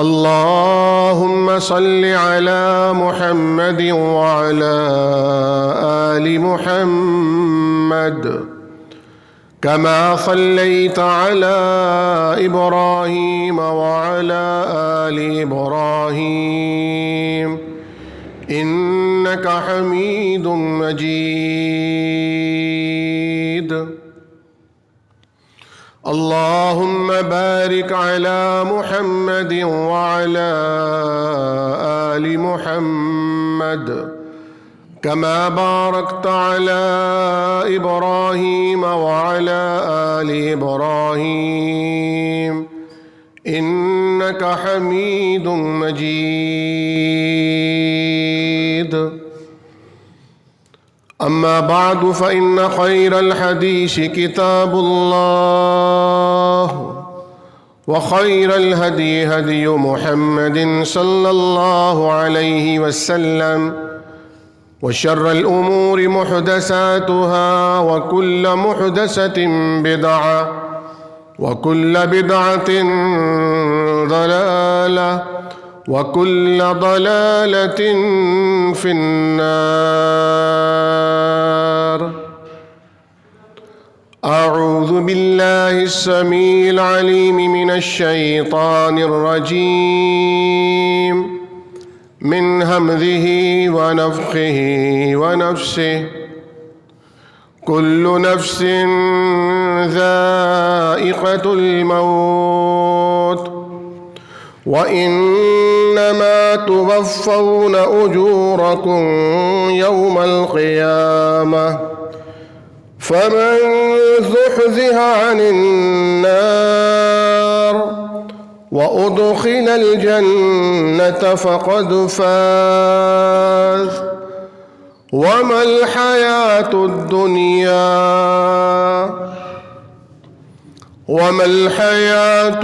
اللهم صل على محمد وعلى آل محمد كما صليت على إبراهيم وعلى آل إبراهيم إنك حميد مجيد. اللهم بارك على محمد وعلى آل محمد كما باركت على إبراهيم وعلى آل إبراهيم إنك حميد مجيد. أما بعد فإن خير الحديث كتاب الله وخير الهدي هدي محمد صلى الله عليه وسلم وشر الأمور محدثاتها وكل محدثة بدعة وكل بدعة ضلالة وكل ضلالة في النار. أعوذ بالله السميع العليم من الشيطان الرجيم من همزه ونفخه ونفسه. كل نفس ذائقة الموت وإنما توفون أجوركم يوم القيامة فمن زحزح عن النار وأدخل الجنة فقد فاز وما الحياة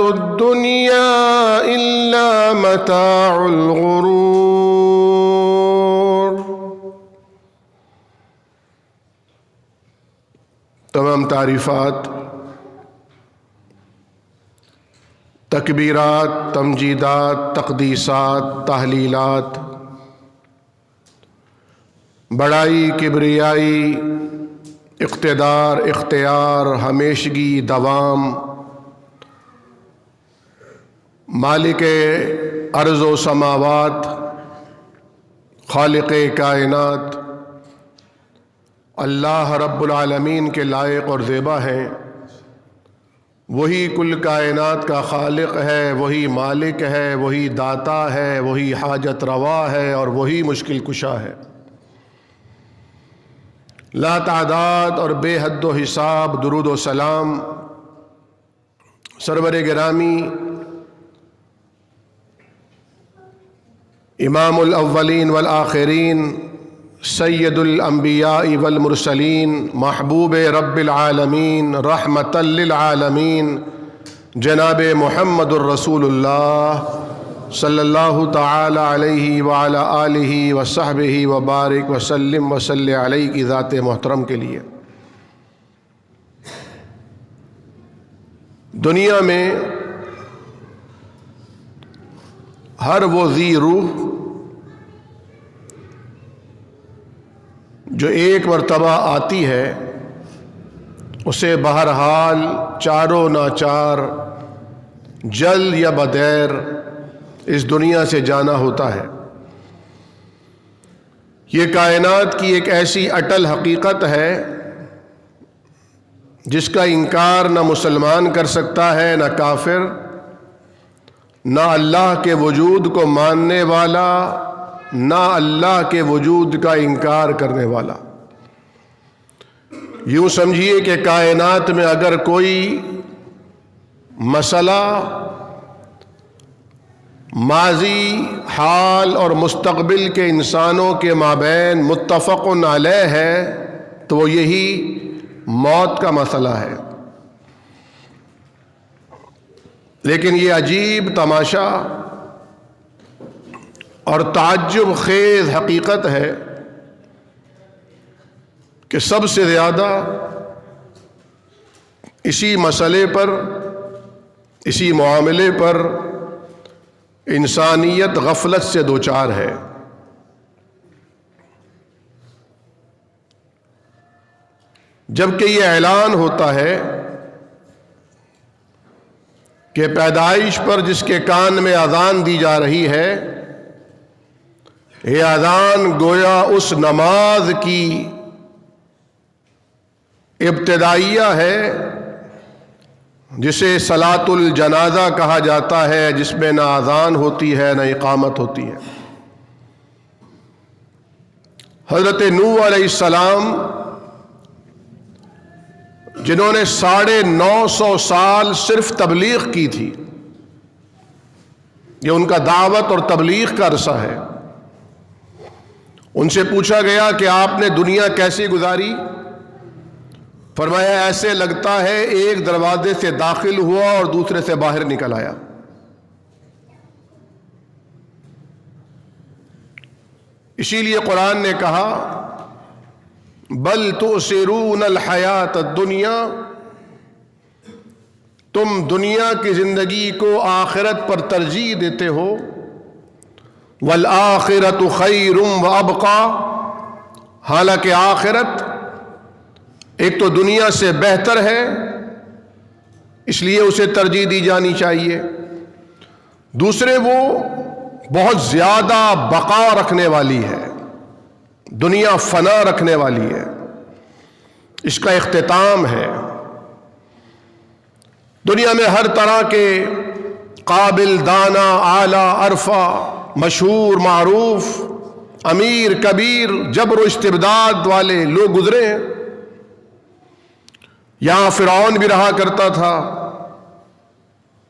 الدنيا إلا متاع الغرور. تمام تعریفات، تکبیرات، تمجیدات، تقدیسات، تحلیلات، بڑائی، کبریائی، اقتدار، اختیار، ہمیشگی، دوام، مالک ارض و سماوات، خالق کائنات اللہ رب العالمین کے لائق اور زیبا ہیں. وہی کل کائنات کا خالق ہے، وہی مالک ہے، وہی داتا ہے، وہی حاجت روا ہے اور وہی مشکل کشا ہے. لا تعداد اور بے حد و حساب درود و سلام سرور گرامی امام الاولین والآخرین سید الانبیاء والمرسلین محبوب رب العالمین رحمۃ للعالمین جناب محمد الرسول اللہ صلی اللہ تعالی علیہ وعلی آلہ وصحبہ وبارک وسلم وصلی علیہ کی ذات محترم کے لیے دنیا میں ہر وہ ذی روح جو ایک مرتبہ آتی ہے اسے بہرحال چاروں ناچار جلد یا بدیر اس دنیا سے جانا ہوتا ہے. یہ کائنات کی ایک ایسی اٹل حقیقت ہے جس کا انکار نہ مسلمان کر سکتا ہے، نہ کافر، نہ اللہ کے وجود کو ماننے والا، نہ اللہ کے وجود کا انکار کرنے والا. یوں سمجھیے کہ کائنات میں اگر کوئی مسئلہ ماضی، حال اور مستقبل کے انسانوں کے مابین متفق علیہ ہے تو وہ یہی موت کا مسئلہ ہے. لیکن یہ عجیب تماشا اور تعجب خیز حقیقت ہے کہ سب سے زیادہ اسی مسئلے پر، اسی معاملے پر، انسانیت غفلت سے دوچار ہے۔ جبکہ یہ اعلان ہوتا ہے کہ پیدائش پر جس کے کان میں اذان دی جا رہی ہے، یہ اذان گویا اس نماز کی ابتدائیہ ہے جسے صلاۃ الجنازہ کہا جاتا ہے، جس میں نہ اذان ہوتی ہے نہ اقامت ہوتی ہے۔ حضرت نوح علیہ السلام جنہوں نے 950 سال صرف تبلیغ کی تھی، یہ ان کا دعوت اور تبلیغ کا عرصہ ہے، ان سے پوچھا گیا کہ آپ نے دنیا کیسی گزاری؟ فرمایا ایسے لگتا ہے ایک دروازے سے داخل ہوا اور دوسرے سے باہر نکل آیا۔ اسی لیے قرآن نے کہا بل تؤثرون الحیات الدنیا، تم دنیا کی زندگی کو آخرت پر ترجیح دیتے ہو، والآخرۃ خیر وابقی، حالانکہ آخرت ایک تو دنیا سے بہتر ہے اس لیے اسے ترجیح دی جانی چاہیے، دوسرے وہ بہت زیادہ بقا رکھنے والی ہے، دنیا فنا رکھنے والی ہے، اس کا اختتام ہے۔ دنیا میں ہر طرح کے قابل، دانا، اعلی، عرفہ، مشہور، معروف، امیر، کبیر، جبر و استبداد والے لوگ گزرے ہیں۔ یہاں فرعون بھی رہا کرتا تھا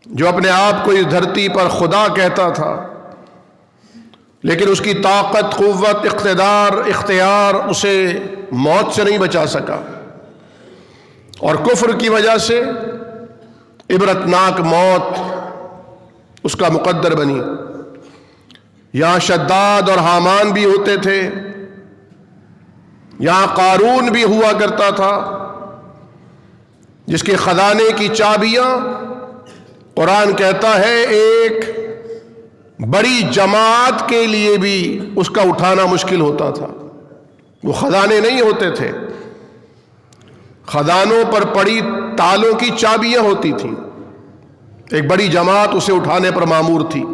جو اپنے آپ کو اس دھرتی پر خدا کہتا تھا، لیکن اس کی طاقت، قوت، اقتدار، اختیار اسے موت سے نہیں بچا سکا، اور کفر کی وجہ سے عبرتناک موت اس کا مقدر بنی۔ یہاں شداد اور حامان بھی ہوتے تھے، یہاں قارون بھی ہوا کرتا تھا جس کے خزانے کی چابیاں قرآن کہتا ہے ایک بڑی جماعت کے لیے بھی اس کا اٹھانا مشکل ہوتا تھا۔ وہ خزانے نہیں ہوتے تھے، خزانوں پر پڑی تالوں کی چابیاں ہوتی تھیں، ایک بڑی جماعت اسے اٹھانے پر مامور تھی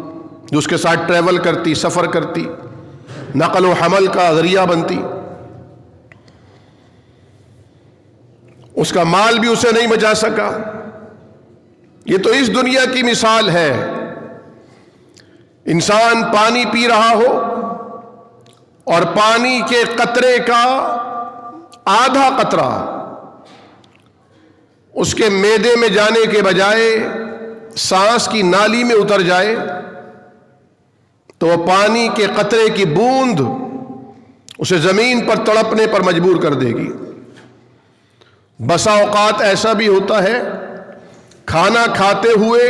جو اس کے ساتھ ٹریول کرتی، سفر کرتی، نقل و حمل کا ذریعہ بنتی۔ اس کا مال بھی اسے نہیں بچا سکا۔ یہ تو اس دنیا کی مثال ہے، انسان پانی پی رہا ہو اور پانی کے قطرے کا آدھا قطرہ اس کے معدے میں جانے کے بجائے سانس کی نالی میں اتر جائے تو وہ پانی کے قطرے کی بوند اسے زمین پر تڑپنے پر مجبور کر دے گی۔ بسا اوقات ایسا بھی ہوتا ہے کھانا کھاتے ہوئے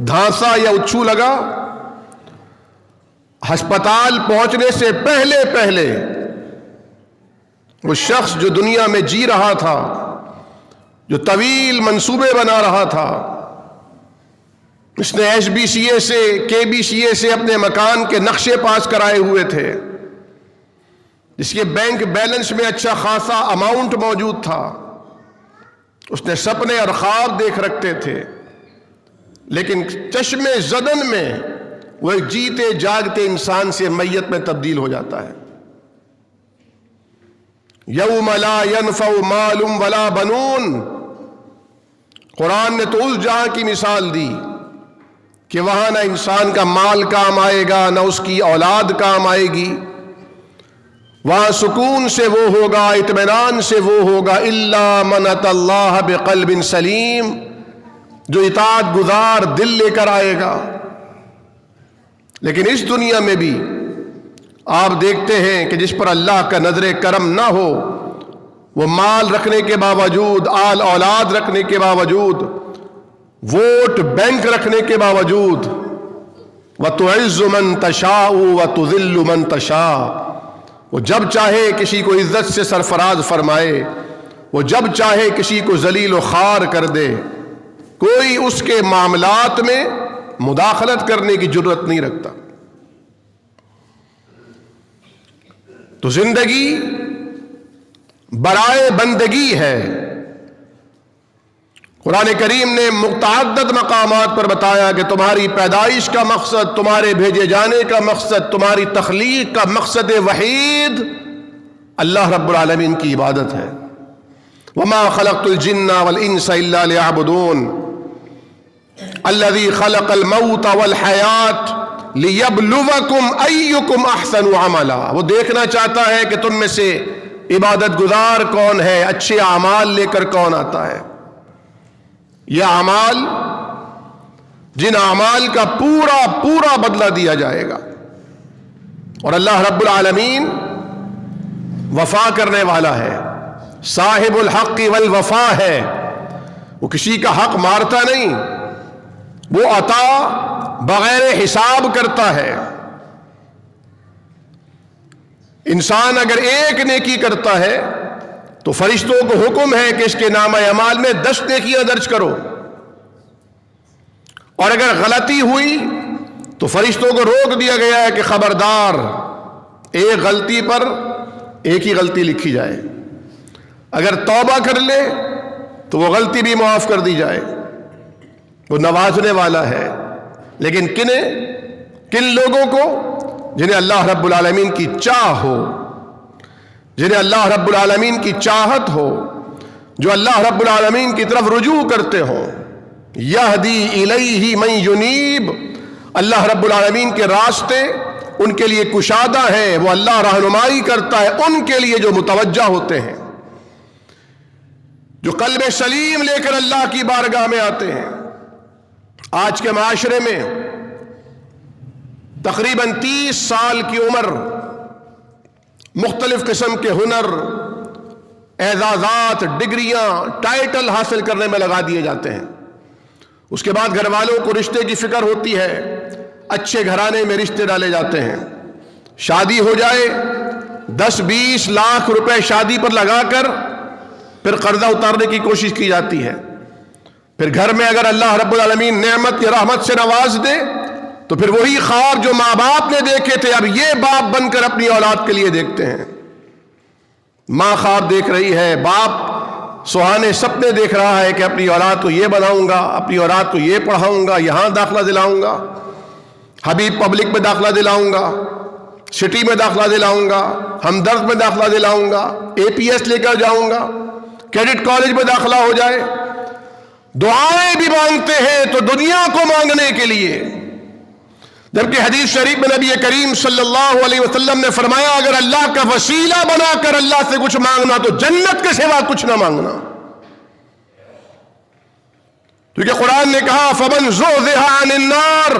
دھانسا یا اچھو لگا، ہسپتال پہنچنے سے پہلے وہ شخص جو دنیا میں جی رہا تھا، جو طویل منصوبے بنا رہا تھا، اس نے ایس بی سی اے سے، کے بی سی اے سے اپنے مکان کے نقشے پاس کرائے ہوئے تھے، جس کے بینک بیلنس میں اچھا خاصا اماؤنٹ موجود تھا، اس نے سپنے اور خواب دیکھ رکھتے تھے، لیکن چشم زدن میں وہ ایک جیتے جاگتے انسان سے میت میں تبدیل ہو جاتا ہے۔ یوم لا ینفع مال ولا بنون، قرآن نے تو اس جہاں کی مثال دی کہ وہاں نہ انسان کا مال کام آئے گا، نہ اس کی اولاد کام آئے گی، وہاں سکون سے وہ ہوگا، اطمینان سے وہ ہوگا، الا من اتى اللہ بقلب سلیم، جو اطاعت گزار دل لے کر آئے گا۔ لیکن اس دنیا میں بھی آپ دیکھتے ہیں کہ جس پر اللہ کا نظر کرم نہ ہو، وہ مال رکھنے کے باوجود، آل اولاد رکھنے کے باوجود، ووٹ بینک رکھنے کے باوجود، وَتُعِزُّ مَن تَشَاءُ وَتُذِلُّ مَن تَشَاءُ، وہ جب چاہے کسی کو عزت سے سرفراز فرمائے، وہ جب چاہے کسی کو ذلیل و خوار کر دے، کوئی اس کے معاملات میں مداخلت کرنے کی جرت نہیں رکھتا. تو زندگی برائے بندگی ہے. قرآن کریم نے متعدد مقامات پر بتایا کہ تمہاری پیدائش کا مقصد، تمہارے بھیجے جانے کا مقصد، تمہاری تخلیق کا مقصد وحید اللہ رب العالمین کی عبادت ہے. وما خلقت الجن والانس الا ليعبدون الذي خلق الموت والحیات لیبلوکم ایکم احسن عملا. وہ دیکھنا چاہتا ہے کہ تم میں سے عبادت گزار کون ہے، اچھے اعمال لے کر کون آتا ہے. یہ اعمال، جن اعمال کا پورا پورا بدلہ دیا جائے گا. اور اللہ رب العالمین وفا کرنے والا ہے، صاحب الحق والوفا ہے. وہ کسی کا حق مارتا نہیں، وہ عطا بغیر حساب کرتا ہے. انسان اگر ایک نیکی کرتا ہے تو فرشتوں کو حکم ہے کہ اس کے نامہ اعمال میں 10 نیکیاں درج کرو، اور اگر غلطی ہوئی تو فرشتوں کو روک دیا گیا ہے کہ خبردار، ایک غلطی پر ایک ہی غلطی لکھی جائے. اگر توبہ کر لے تو وہ غلطی بھی معاف کر دی جائے. وہ نوازنے والا ہے. لیکن کن لوگوں کو؟ جنہیں اللہ رب العالمین کی چاہ ہو، جنہیں اللہ رب العالمین کی چاہت ہو، جو اللہ رب العالمین کی طرف رجوع کرتے ہوں. یہدی الیہ من ینیب. اللہ رب العالمین کے راستے ان کے لیے کشادہ ہیں، وہ اللہ رہنمائی کرتا ہے ان کے لیے جو متوجہ ہوتے ہیں، جو قلب سلیم لے کر اللہ کی بارگاہ میں آتے ہیں. آج کے معاشرے میں تقریباً 30 سال کی عمر مختلف قسم کے ہنر، اعزازات، ڈگریاں، ٹائٹل حاصل کرنے میں لگا دیے جاتے ہیں. اس کے بعد گھر والوں کو رشتے کی فکر ہوتی ہے، اچھے گھرانے میں رشتے ڈالے جاتے ہیں. شادی ہو جائے، 10-20 لاکھ روپے شادی پر لگا کر پھر قرضہ اتارنے کی کوشش کی جاتی ہے. پھر گھر میں اگر اللہ رب العالمین نعمت یا رحمت سے نواز دے تو پھر وہی خواب جو ماں باپ نے دیکھے تھے اب یہ باپ بن کر اپنی اولاد کے لیے دیکھتے ہیں. ماں خواب دیکھ رہی ہے، باپ سہانے سپنے دیکھ رہا ہے کہ اپنی اولاد کو یہ بناؤں گا، اپنی اولاد کو یہ پڑھاؤں گا، یہاں داخلہ دلاؤں گا، حبیب پبلک میں داخلہ دلاؤں گا، سٹی میں داخلہ دلاؤں گا، ہمدرد میں داخلہ دلاؤں گا، APS لے کر جاؤں گا، کیڈٹ کالج میں داخلہ ہو جائے. دعائیں بھی مانگتے ہیں تو دنیا کو مانگنے کے لیے، جبکہ حدیث شریف میں نبی کریم صلی اللہ علیہ وسلم نے فرمایا اگر اللہ کا وسیلہ بنا کر اللہ سے کچھ مانگنا تو جنت کے سوا کچھ نہ مانگنا. کیونکہ قرآن نے کہا فمن زحزح عن النار،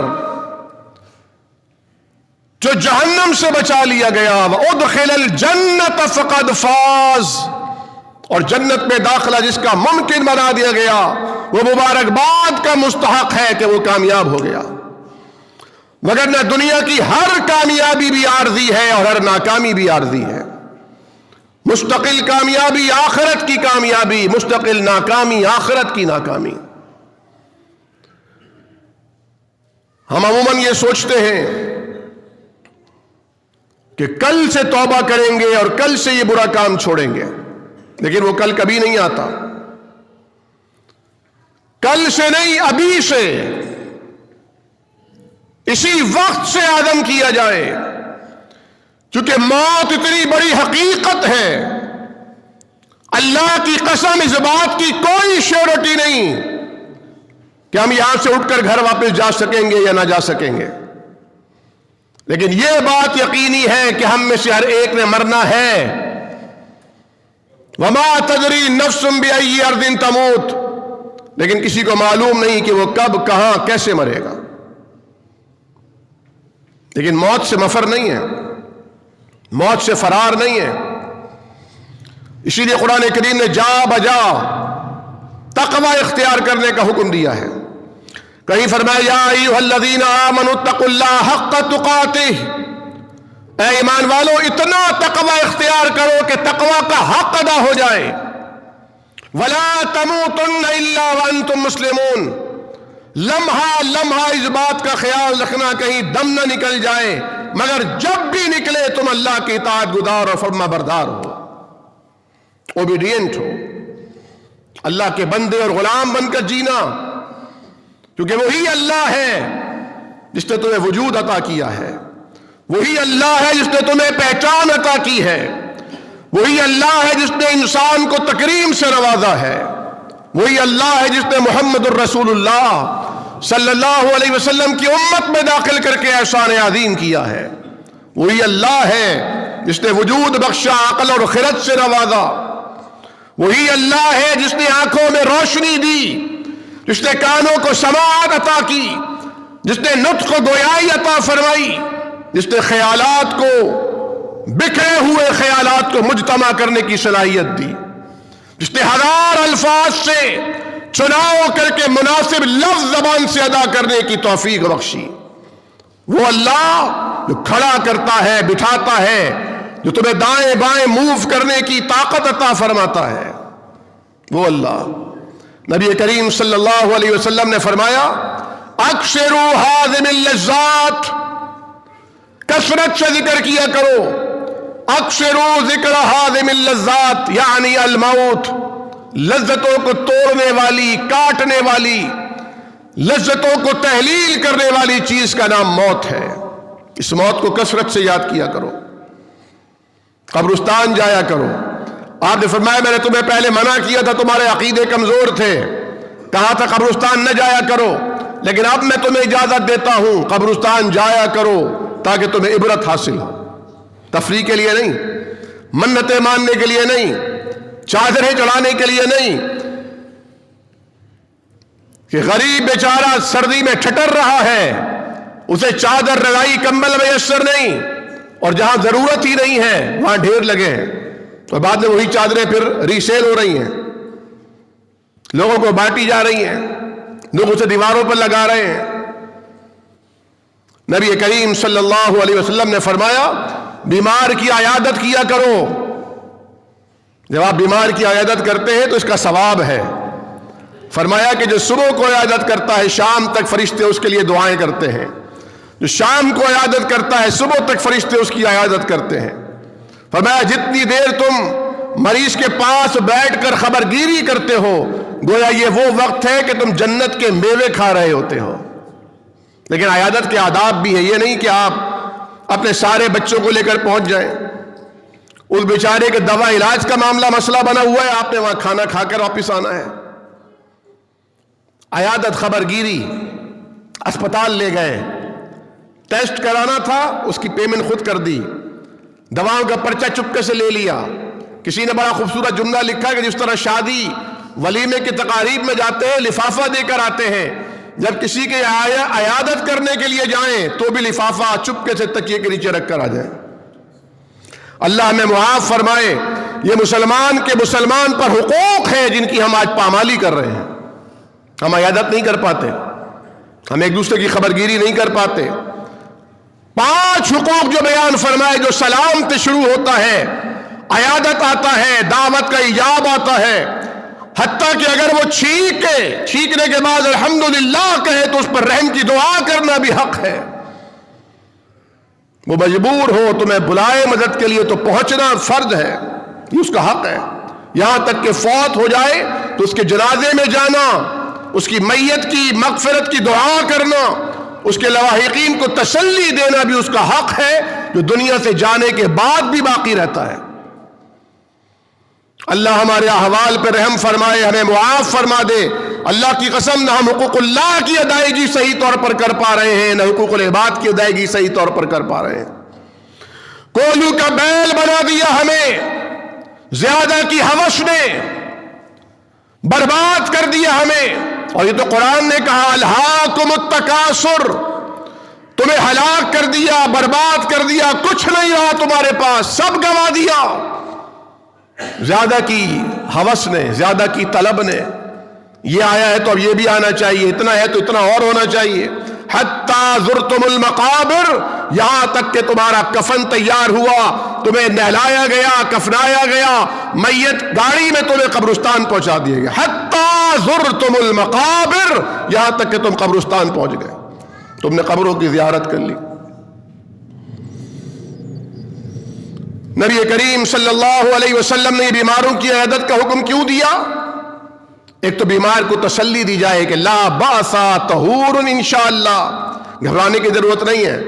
جو جہنم سے بچا لیا گیا، وادخل الجنت فقد فاز، اور جنت میں داخلہ جس کا ممکن بنا دیا گیا وہ مبارکباد کا مستحق ہے کہ وہ کامیاب ہو گیا. مگر نہ دنیا کی ہر کامیابی بھی عارضی ہے اور ہر ناکامی بھی عارضی ہے. مستقل کامیابی آخرت کی کامیابی، مستقل ناکامی آخرت کی ناکامی. ہم عموماً یہ سوچتے ہیں کہ کل سے توبہ کریں گے اور کل سے یہ برا کام چھوڑیں گے، لیکن وہ کل کبھی نہیں آتا. کل سے نہیں، ابھی سے، اسی وقت سے عزم کیا جائے. چونکہ موت اتنی بڑی حقیقت ہے، اللہ کی قسم اس بات کی کوئی شیورٹی نہیں کہ ہم یہاں سے اٹھ کر گھر واپس جا سکیں گے یا نہ جا سکیں گے. لیکن یہ بات یقینی ہے کہ ہم میں سے ہر ایک نے مرنا ہے. وما تدری نفس بأي ارض تموت، لیکن کسی کو معلوم نہیں کہ وہ کب، کہاں، کیسے مرے گا. لیکن موت سے مفر نہیں ہے، موت سے فرار نہیں ہے. اسی لیے قرآن کریم نے جا بجا تقوی اختیار کرنے کا حکم دیا ہے. کہیں فرمایا یا ایھا الذین آمنوا اتقوا اللہ حق تقاتہ، اے ایمان والو اتنا تقوی اختیار کرو کہ تقوی کا حق ادا ہو جائے. ولا تموتن الا وانتم مسلمون، لمحہ لمحہ اس بات کا خیال رکھنا کہیں دم نہ نکل جائے، مگر جب بھی نکلے تم اللہ کی اطاعت گزار اور فرما بردار ہو، اوبیڈینٹ ہو، اللہ کے بندے اور غلام بن کر جینا، کیونکہ وہی اللہ ہے جس نے تمہیں وجود عطا کیا ہے، وہی اللہ ہے جس نے تمہیں پہچان عطا کی ہے، وہی اللہ ہے جس نے انسان کو تکریم سے نوازا ہے، وہی اللہ ہے جس نے محمد الرسول اللہ صلی اللہ علیہ وسلم کی امت میں داخل کر کے احسان عظیم کیا ہے، وہی اللہ ہے جس نے وجود بخشا، عقل اور خرد سے نوازا، وہی اللہ ہے جس نے آنکھوں میں روشنی دی، جس نے کانوں کو سماعت عطا کی، جس نے نطق کو گویائی عطا فرمائی، جس نے خیالات کو، بکھرے ہوئے خیالات کو مجتمع کرنے کی صلاحیت دی، جس نے ہزار الفاظ سے چناؤ کر کے مناسب لفظ زبان سے ادا کرنے کی توفیق بخشی، وہ اللہ جو کھڑا کرتا ہے، بٹھاتا ہے، جو تمہیں دائیں بائیں موو کرنے کی طاقت عطا فرماتا ہے، وہ اللہ۔ نبی کریم صلی اللہ علیہ وسلم نے فرمایا اکثروا ہاضم اللذات، کثرت سے ذکر کیا کرو، اکثروا ذکر ہاضم اللذات یعنی الموت، لذتوں کو توڑنے والی، کاٹنے والی، لذتوں کو تحلیل کرنے والی چیز کا نام موت ہے۔ اس موت کو کثرت سے یاد کیا کرو، قبرستان جایا کرو۔ آپ نے فرمایا میں نے تمہیں پہلے منع کیا تھا، تمہارے عقیدے کمزور تھے، کہا تھا قبرستان نہ جایا کرو، لیکن اب میں تمہیں اجازت دیتا ہوں قبرستان جایا کرو تاکہ تمہیں عبرت حاصل ہو، تفریح کے لیے نہیں، منتیں ماننے کے لیے نہیں، چادریں چڑھانے کے لیے نہیں، کہ غریب بیچارہ سردی میں ٹھٹر رہا ہے، اسے چادر رضائی کمبل میسر نہیں، اور جہاں ضرورت ہی نہیں ہے وہاں ڈھیر لگے ہیں، اور بعد میں وہی چادریں پھر ریسیل ہو رہی ہیں، لوگوں کو بانٹی جا رہی ہیں، لوگ اسے دیواروں پر لگا رہے ہیں۔ نبی کریم صلی اللہ علیہ وسلم نے فرمایا بیمار کی عیادت کیا کرو، جب آپ بیمار کی عیادت کرتے ہیں تو اس کا ثواب ہے۔ فرمایا کہ جو صبح کو عیادت کرتا ہے شام تک فرشتے اس کے لیے دعائیں کرتے ہیں، جو شام کو عیادت کرتا ہے صبح تک فرشتے اس کی عیادت کرتے ہیں۔ فرمایا جتنی دیر تم مریض کے پاس بیٹھ کر خبر گیری کرتے ہو گویا یہ وہ وقت ہے کہ تم جنت کے میوے کھا رہے ہوتے ہو۔ لیکن عیادت کے آداب بھی ہے، یہ نہیں کہ آپ اپنے سارے بچوں کو لے کر پہنچ جائیں، اس بیچارے کے دوا علاج کا معاملہ مسئلہ بنا ہوا ہے، آپ نے وہاں کھانا کھا کر واپس آنا ہے۔ عیادت، خبر گیری، اسپتال لے گئے، ٹیسٹ کرانا تھا اس کی پیمنٹ خود کر دی، دواؤں کا پرچہ چپکے سے لے لیا۔ کسی نے بڑا خوبصورت جملہ لکھا کہ جس طرح شادی ولیمے کی تقاریب میں جاتے ہیں لفافہ دے کر آتے ہیں، جب کسی کے عیادت کرنے کے لیے جائیں تو بھی لفافہ چپکے سے تکیے کے نیچے رکھ کر آ جائیں۔ اللہ ہمیں معاف فرمائے، یہ مسلمان کے مسلمان پر حقوق ہیں جن کی ہم آج پامالی کر رہے ہیں۔ ہم عیادت نہیں کر پاتے، ہم ایک دوسرے کی خبر گیری نہیں کر پاتے۔ 5 حقوق جو بیان فرمائے، جو سلام سے شروع ہوتا ہے، عیادت آتا ہے، دعوت کا ایجاب آتا ہے، حتیٰ کہ اگر وہ چھینکنے کے بعد الحمدللہ کہے تو اس پر رحم کی دعا کرنا بھی حق ہے۔ وہ مجبور ہو تمہیں بلائے مدد کے لیے تو پہنچنا فرض ہے، یہ اس کا حق ہے۔ یہاں تک کہ فوت ہو جائے تو اس کے جنازے میں جانا، اس کی میت کی مغفرت کی دعا کرنا، اس کے لواحقین کو تسلی دینا بھی اس کا حق ہے، جو دنیا سے جانے کے بعد بھی باقی رہتا ہے۔ اللہ ہمارے احوال پر رحم فرمائے، ہمیں معاف فرما دے۔ اللہ کی قسم نہ ہم حقوق اللہ کی ادائیگی صحیح طور پر کر پا رہے ہیں، نہ حقوق العباد کی ادائیگی صحیح طور پر کر پا رہے ہیں۔ کولو کا بیل بنا دیا ہمیں، زیادہ کی ہوس نے برباد کر دیا ہمیں، اور یہ تو قرآن نے کہا الہاکم التکاثر، تمہیں ہلاک کر دیا، برباد کر دیا، کچھ نہیں رہا تمہارے پاس، سب گنوا دیا۔ زیادہ کی ہوس نے، زیادہ کی طلب نے، یہ آیا ہے تو اب یہ بھی آنا چاہیے، اتنا ہے تو اتنا اور ہونا چاہیے۔ حتیٰ زرتم المقابر، یہاں تک کہ تمہارا کفن تیار ہوا، تمہیں نہلایا گیا، کفنایا گیا، میت گاڑی میں تمہیں قبرستان پہنچا دیے گا، حتی زرتم المقابر، یہاں تک کہ تم قبرستان پہنچ گئے، تم نے قبروں کی زیارت کر لی۔ نبی کریم صلی اللہ علیہ وسلم نے بیماروں کی عیادت کا حکم کیوں دیا؟ ایک تو بیمار کو تسلی دی جائے کہ لا باسا طہور انشاءاللہ، گھبرانے کی ضرورت نہیں ہے،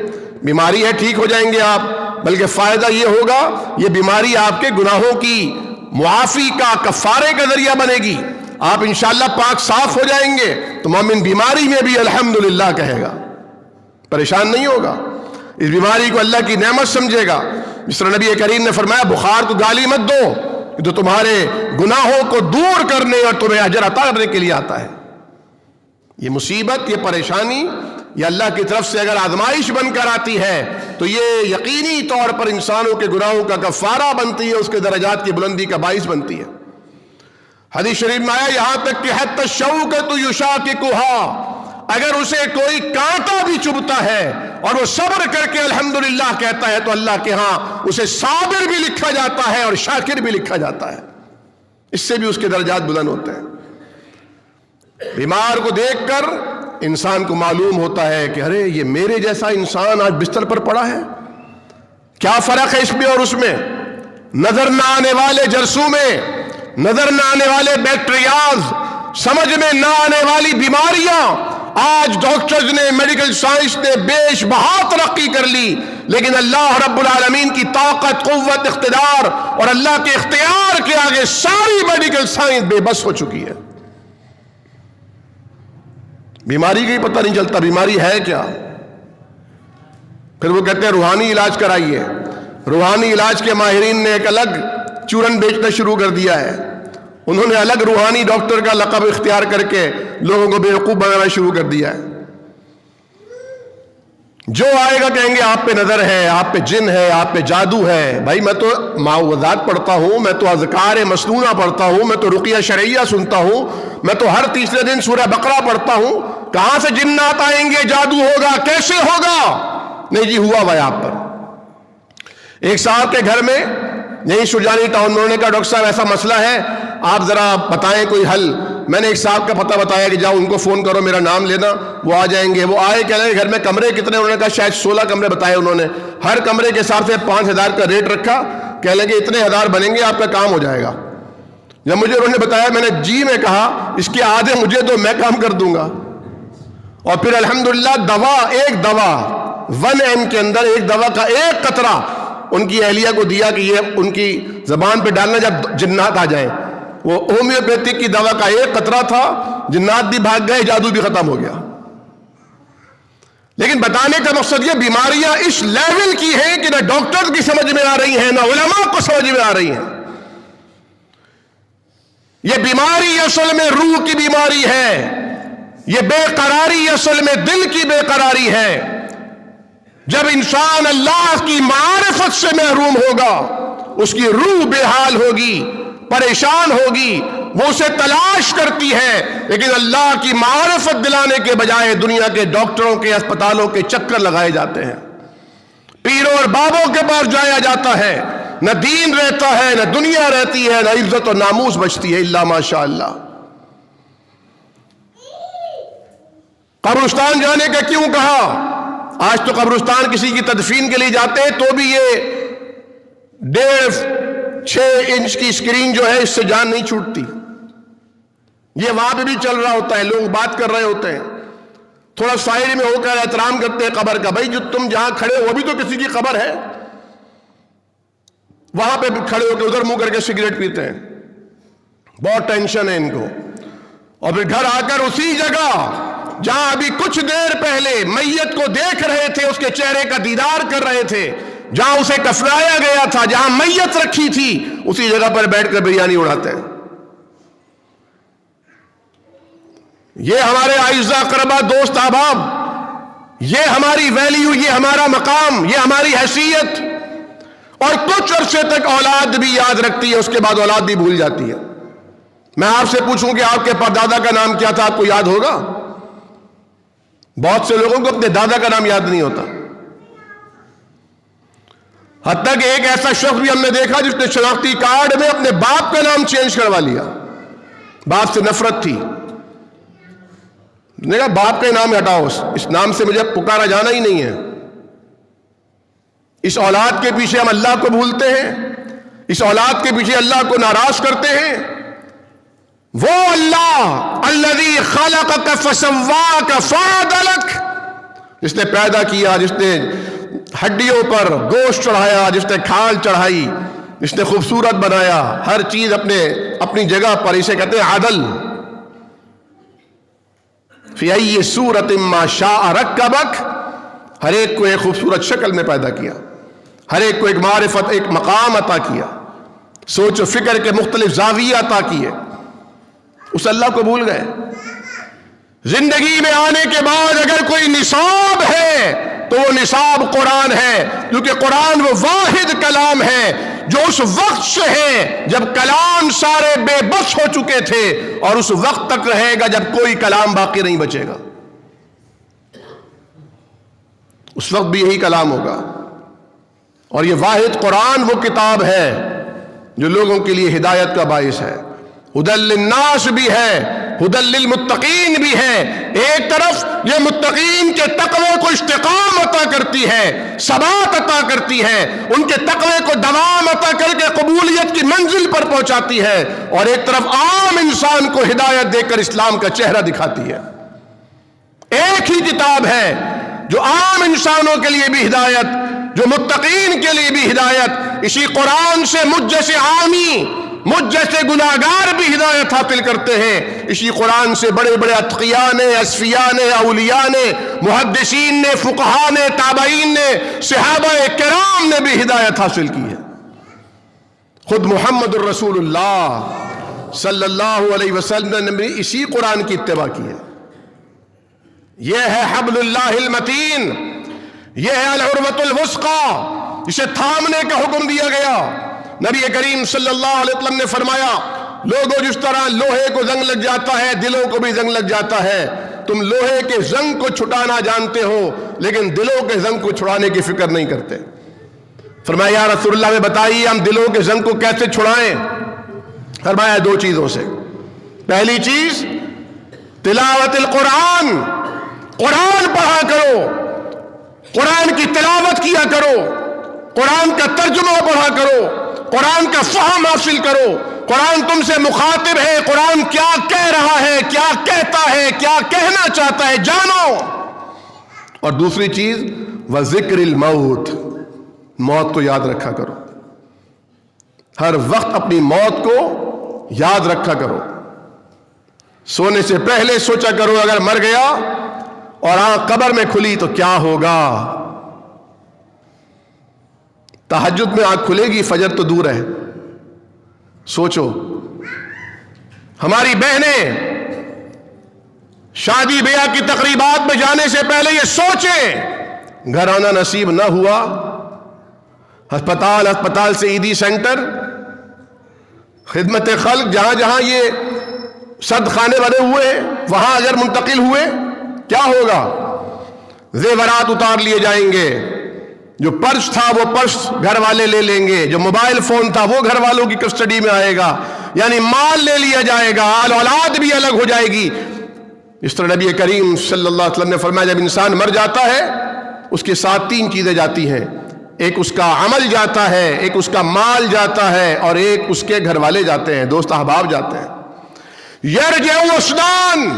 بیماری ہے ٹھیک ہو جائیں گے آپ، بلکہ فائدہ یہ ہوگا یہ بیماری آپ کے گناہوں کی معافی کا، کفارے کا ذریعہ بنے گی، آپ انشاءاللہ پاک صاف ہو جائیں گے تو مومن بیماری میں بھی الحمدللہ کہے گا، پریشان نہیں ہوگا، اس بیماری کو اللہ کی نعمت سمجھے گا۔ جس طرح نبی کریم نے فرمایا بخار کو گالی مت دو، جو تمہارے گناہوں کو دور کرنے اور تمہیں اجر عطا کرنے کے لیے آتا ہے۔ یہ مصیبت، یہ پریشانی، یہ اللہ کی طرف سے اگر آزمائش بن کر آتی ہے تو یہ یقینی طور پر انسانوں کے گناہوں کا کفارہ بنتی ہے، اس کے درجات کی بلندی کا باعث بنتی ہے۔ حدیث شریف میں آیا یہاں تک کہ حتی الشوکۃ یشاککھا، اگر اسے کوئی کانٹا بھی چبھتا ہے اور وہ صبر کر کے الحمدللہ کہتا ہے تو اللہ کے ہاں اسے صابر بھی لکھا جاتا ہے اور شاکر بھی لکھا جاتا ہے، اس سے بھی اس کے درجات بلند ہوتے ہیں۔ بیمار کو دیکھ کر انسان کو معلوم ہوتا ہے کہ ارے یہ میرے جیسا انسان آج بستر پر پڑا ہے، کیا فرق ہے اس میں اور اس میں، نظر نہ آنے والے جرثومے، نظر نہ آنے والے بیکٹیریاز، سمجھ میں نہ آنے والی بیماریاں، آج ڈاکٹرز نے، میڈیکل سائنس نے بیش بہا ترقی کر لی، لیکن اللہ رب العالمین کی طاقت، قوت، اقتدار اور اللہ کے اختیار کے آگے ساری میڈیکل سائنس بے بس ہو چکی ہے۔ بیماری کا ہی پتہ نہیں چلتا بیماری ہے کیا۔ پھر وہ کہتے ہیں روحانی علاج کرائیے، روحانی علاج کے ماہرین نے ایک الگ چورن بیچنا شروع کر دیا ہے، انہوں نے الگ روحانی ڈاکٹر کا لقب اختیار کر کے لوگوں کو بیوقوف بنانا شروع کر دیا ہے۔ جو آئے گا کہیں گے آپ پہ نظر ہے، آپ پہ جن ہے، آپ پہ جادو ہے۔ بھائی میں تو معوذات پڑھتا ہوں، میں تو اذکار مسنونہ پڑھتا ہوں، میں تو رقیہ شرعیہ سنتا ہوں، میں تو ہر تیسرے دن سورہ بقرہ پڑھتا ہوں، کہاں سے جنات آئیں گے، جادو ہوگا، کیسے ہوگا؟ نہیں جی ہوا بھائی آپ پر۔ ایک صاحب کے گھر میں یہی شرجانی ٹاؤن میں، انہوں نے کہا ڈاکٹر صاحب ایسا مسئلہ ہے آپ ذرا بتائیں کوئی حل۔ میں نے ایک صاحب کا پتہ بتایا کہ جاؤ ان کو فون کرو، میرا نام لینا، وہ آ جائیں گے۔ وہ آئے، کہہ لیں گھر میں کمرے کتنے، انہوں نے کہا شاید 16 کمرے بتائے انہوں نے، ہر کمرے کے حساب سے 5000 کا ریٹ رکھا، کہہ لیں کہ اتنے ہزار بنیں گے آپ کا کام ہو جائے گا۔ جب مجھے انہوں نے بتایا میں نے جی میں کہا اس کے آدھے مجھے دو، میں کام کر دوں گا۔ اور پھر الحمدللہ دوا، ایک دوا 1 M کے اندر ایک دوا کا ایک قطرہ ان کی اہلیہ کو دیا کہ یہ ان کی زبان پہ ڈالنا جب جنات آ جائیں۔ وہ ہومیوپیتھک کی دوا کا ایک قطرہ تھا، جنات بھی بھاگ گئے، جادو بھی ختم ہو گیا۔ لیکن بتانے کا مقصد یہ بیماریاں اس لیول کی ہیں کہ نہ ڈاکٹر کی سمجھ میں آ رہی ہیں نہ علماء کو سمجھ میں آ رہی ہیں۔ یہ بیماری اصل میں روح کی بیماری ہے، یہ بے قراری اصل میں دل کی بے قراری ہے۔ جب انسان اللہ کی معرفت سے محروم ہوگا، اس کی روح بے حال ہوگی، پریشان ہوگی، وہ اسے تلاش کرتی ہے، لیکن اللہ کی معرفت دلانے کے بجائے دنیا کے ڈاکٹروں کے، اسپتالوں کے چکر لگائے جاتے ہیں، پیروں اور بابوں کے پاس جایا جاتا ہے، نہ دین رہتا ہے، نہ دنیا رہتی ہے، نہ عزت و ناموس بچتی ہے الا ماشاء اللہ۔ قبرستان جانے کا کیوں کہا؟ آج تو قبرستان کسی کی تدفین کے لیے جاتے ہیں تو بھی یہ 1.5-6 انچ کی اسکرین جو ہے اس سے جان نہیں چھوٹتی، یہ وہاں پہ بھی چل رہا ہوتا ہے، لوگ بات کر رہے ہوتے ہیں، تھوڑا سائڈ میں ہو کر احترام کرتے ہیں قبر کا۔ بھائی جو تم جہاں کھڑے ہو وہ بھی تو کسی کی قبر ہے، وہاں پہ کھڑے ہو کے ادھر منہ کر کے سگریٹ پیتے ہیں، بہت ٹینشن ہے ان کو۔ اور پھر گھر آ کر اسی جگہ جہاں ابھی کچھ دیر پہلے میت کو دیکھ رہے تھے، اس کے چہرے کا دیدار کر رہے تھے، جہاں اسے کفنایا گیا تھا، جہاں میت رکھی تھی، اسی جگہ پر بیٹھ کر بریانی اڑاتے ہیں۔ یہ ہمارے اعزاء اقربا، دوست احباب، یہ ہماری ویلیو، یہ ہمارا مقام، یہ ہماری حیثیت۔ اور کچھ عرصے تک اولاد بھی یاد رکھتی ہے، اس کے بعد اولاد بھی بھول جاتی ہے۔ میں آپ سے پوچھوں کہ آپ کے پردادا کا نام کیا تھا، آپ کو یاد ہوگا؟ بہت سے لوگوں کو اپنے دادا کا نام یاد نہیں ہوتا۔ حتیٰ کہ ایک ایسا شخص بھی ہم نے دیکھا جس نے شناختی کارڈ میں اپنے باپ کا نام چینج کروا لیا. باپ سے نفرت تھی, نے کہا باپ کا نام ہٹاؤ, اس نام سے مجھے پکارا جانا ہی نہیں ہے. اس اولاد کے پیچھے ہم اللہ کو بھولتے ہیں, اس اولاد کے پیچھے اللہ کو ناراض کرتے ہیں. وہ اللہ الذی خلقک فسواک فعدلک, جس نے پیدا کیا, جس نے ہڈیوں پر گوشت چڑھایا, جس نے کھال چڑھائی, جس نے خوبصورت بنایا, ہر چیز اپنی جگہ پر, اسے کہتے ہیں عدل. فی ای صورت ما شاء رکبک, ہر ایک کو ایک خوبصورت شکل میں پیدا کیا, ہر ایک کو ایک معرفت, ایک مقام عطا کیا, سوچ و فکر کے مختلف زاویے عطا کیے. اس اللہ کو بھول گئے. زندگی میں آنے کے بعد اگر کوئی نصاب ہے تو وہ نصاب قرآن ہے, کیونکہ قرآن وہ واحد کلام ہے جو اس وقت سے ہے جب کلام سارے بے بس ہو چکے تھے, اور اس وقت تک رہے گا جب کوئی کلام باقی نہیں بچے گا. اس وقت بھی یہی کلام ہوگا. اور یہ واحد قرآن وہ کتاب ہے جو لوگوں کے لیے ہدایت کا باعث ہے. ہدی للناس بھی ہے, ہدی للمتقین بھی ہے. ایک طرف یہ متقین کے تقوی کو استقام عطا کرتی ہے, ثبات عطا کرتی ہے, ان کے تقوی کو دوام عطا کر کے قبولیت کی منزل پر پہنچاتی ہے, اور ایک طرف عام انسان کو ہدایت دے کر اسلام کا چہرہ دکھاتی ہے. ایک ہی کتاب ہے جو عام انسانوں کے لیے بھی ہدایت, جو متقین کے لیے بھی ہدایت. اسی قرآن سے مجھ جیسے عامی, مجھ جیسے گناہگار بھی ہدایت حاصل کرتے ہیں. اسی قرآن سے بڑے بڑے اتقیاء نے, اصفیاء نے, اولیاء نے, محدثین نے, فقہاء نے, تابعین نے, صحابہ کرام نے بھی ہدایت حاصل کی ہے. خود محمد الرسول اللہ صلی اللہ علیہ وسلم نے بھی اسی قرآن کی اتباع کی ہے. یہ ہے حبل اللہ المتین, یہ ہے العروۃ الوثقی, جسے تھامنے کا حکم دیا گیا. نبی کریم صلی اللہ علیہ وسلم نے فرمایا, لوگوں جس طرح لوہے کو زنگ لگ جاتا ہے دلوں کو بھی زنگ لگ جاتا ہے. تم لوہے کے زنگ کو چھٹانا جانتے ہو لیکن دلوں کے زنگ کو چھڑانے کی فکر نہیں کرتے. فرمایا یا رسول اللہ میں بتائیے ہم دلوں کے زنگ کو کیسے چھڑائیں؟ فرمایا دو چیزوں سے. پہلی چیز تلاوت القرآن, قرآن پڑھا کرو, قرآن کی تلاوت کیا کرو, قرآن کا ترجمہ پڑھا کرو, قرآن کا فہم حاصل کرو. قرآن تم سے مخاطب ہے, قرآن کیا کہہ رہا ہے, کیا کہتا ہے, کیا کہنا چاہتا ہے, جانو. اور دوسری چیز وذکر الموت, موت کو یاد رکھا کرو. ہر وقت اپنی موت کو یاد رکھا کرو. سونے سے پہلے سوچا کرو اگر مر گیا اور آنکھ قبر میں کھلی تو کیا ہوگا. تہجد میں آنکھ کھلے گی, فجر تو دور ہے. سوچو, ہماری بہنیں شادی بیاہ کی تقریبات میں جانے سے پہلے یہ سوچیں گھر آنا نصیب نہ ہوا, ہسپتال سے عیدی سینٹر, خدمت خلق جہاں جہاں یہ صد خانے بنے ہوئے وہاں اگر منتقل ہوئے کیا ہوگا. زیورات اتار لیے جائیں گے, جو پرس تھا وہ پرس گھر والے لے لیں گے, جو موبائل فون تھا وہ گھر والوں کی کسٹڈی میں آئے گا, یعنی مال لے لیا جائے گا, اولاد بھی الگ ہو جائے گی. اس طرح نبی کریم صلی اللہ علیہ وسلم نے فرمایا جب انسان مر جاتا ہے اس کے ساتھ تین چیزیں جاتی ہیں, ایک اس کا عمل جاتا ہے, ایک اس کا مال جاتا ہے, اور ایک اس کے گھر والے جاتے ہیں, دوست احباب جاتے ہیں. یرجع اسنان,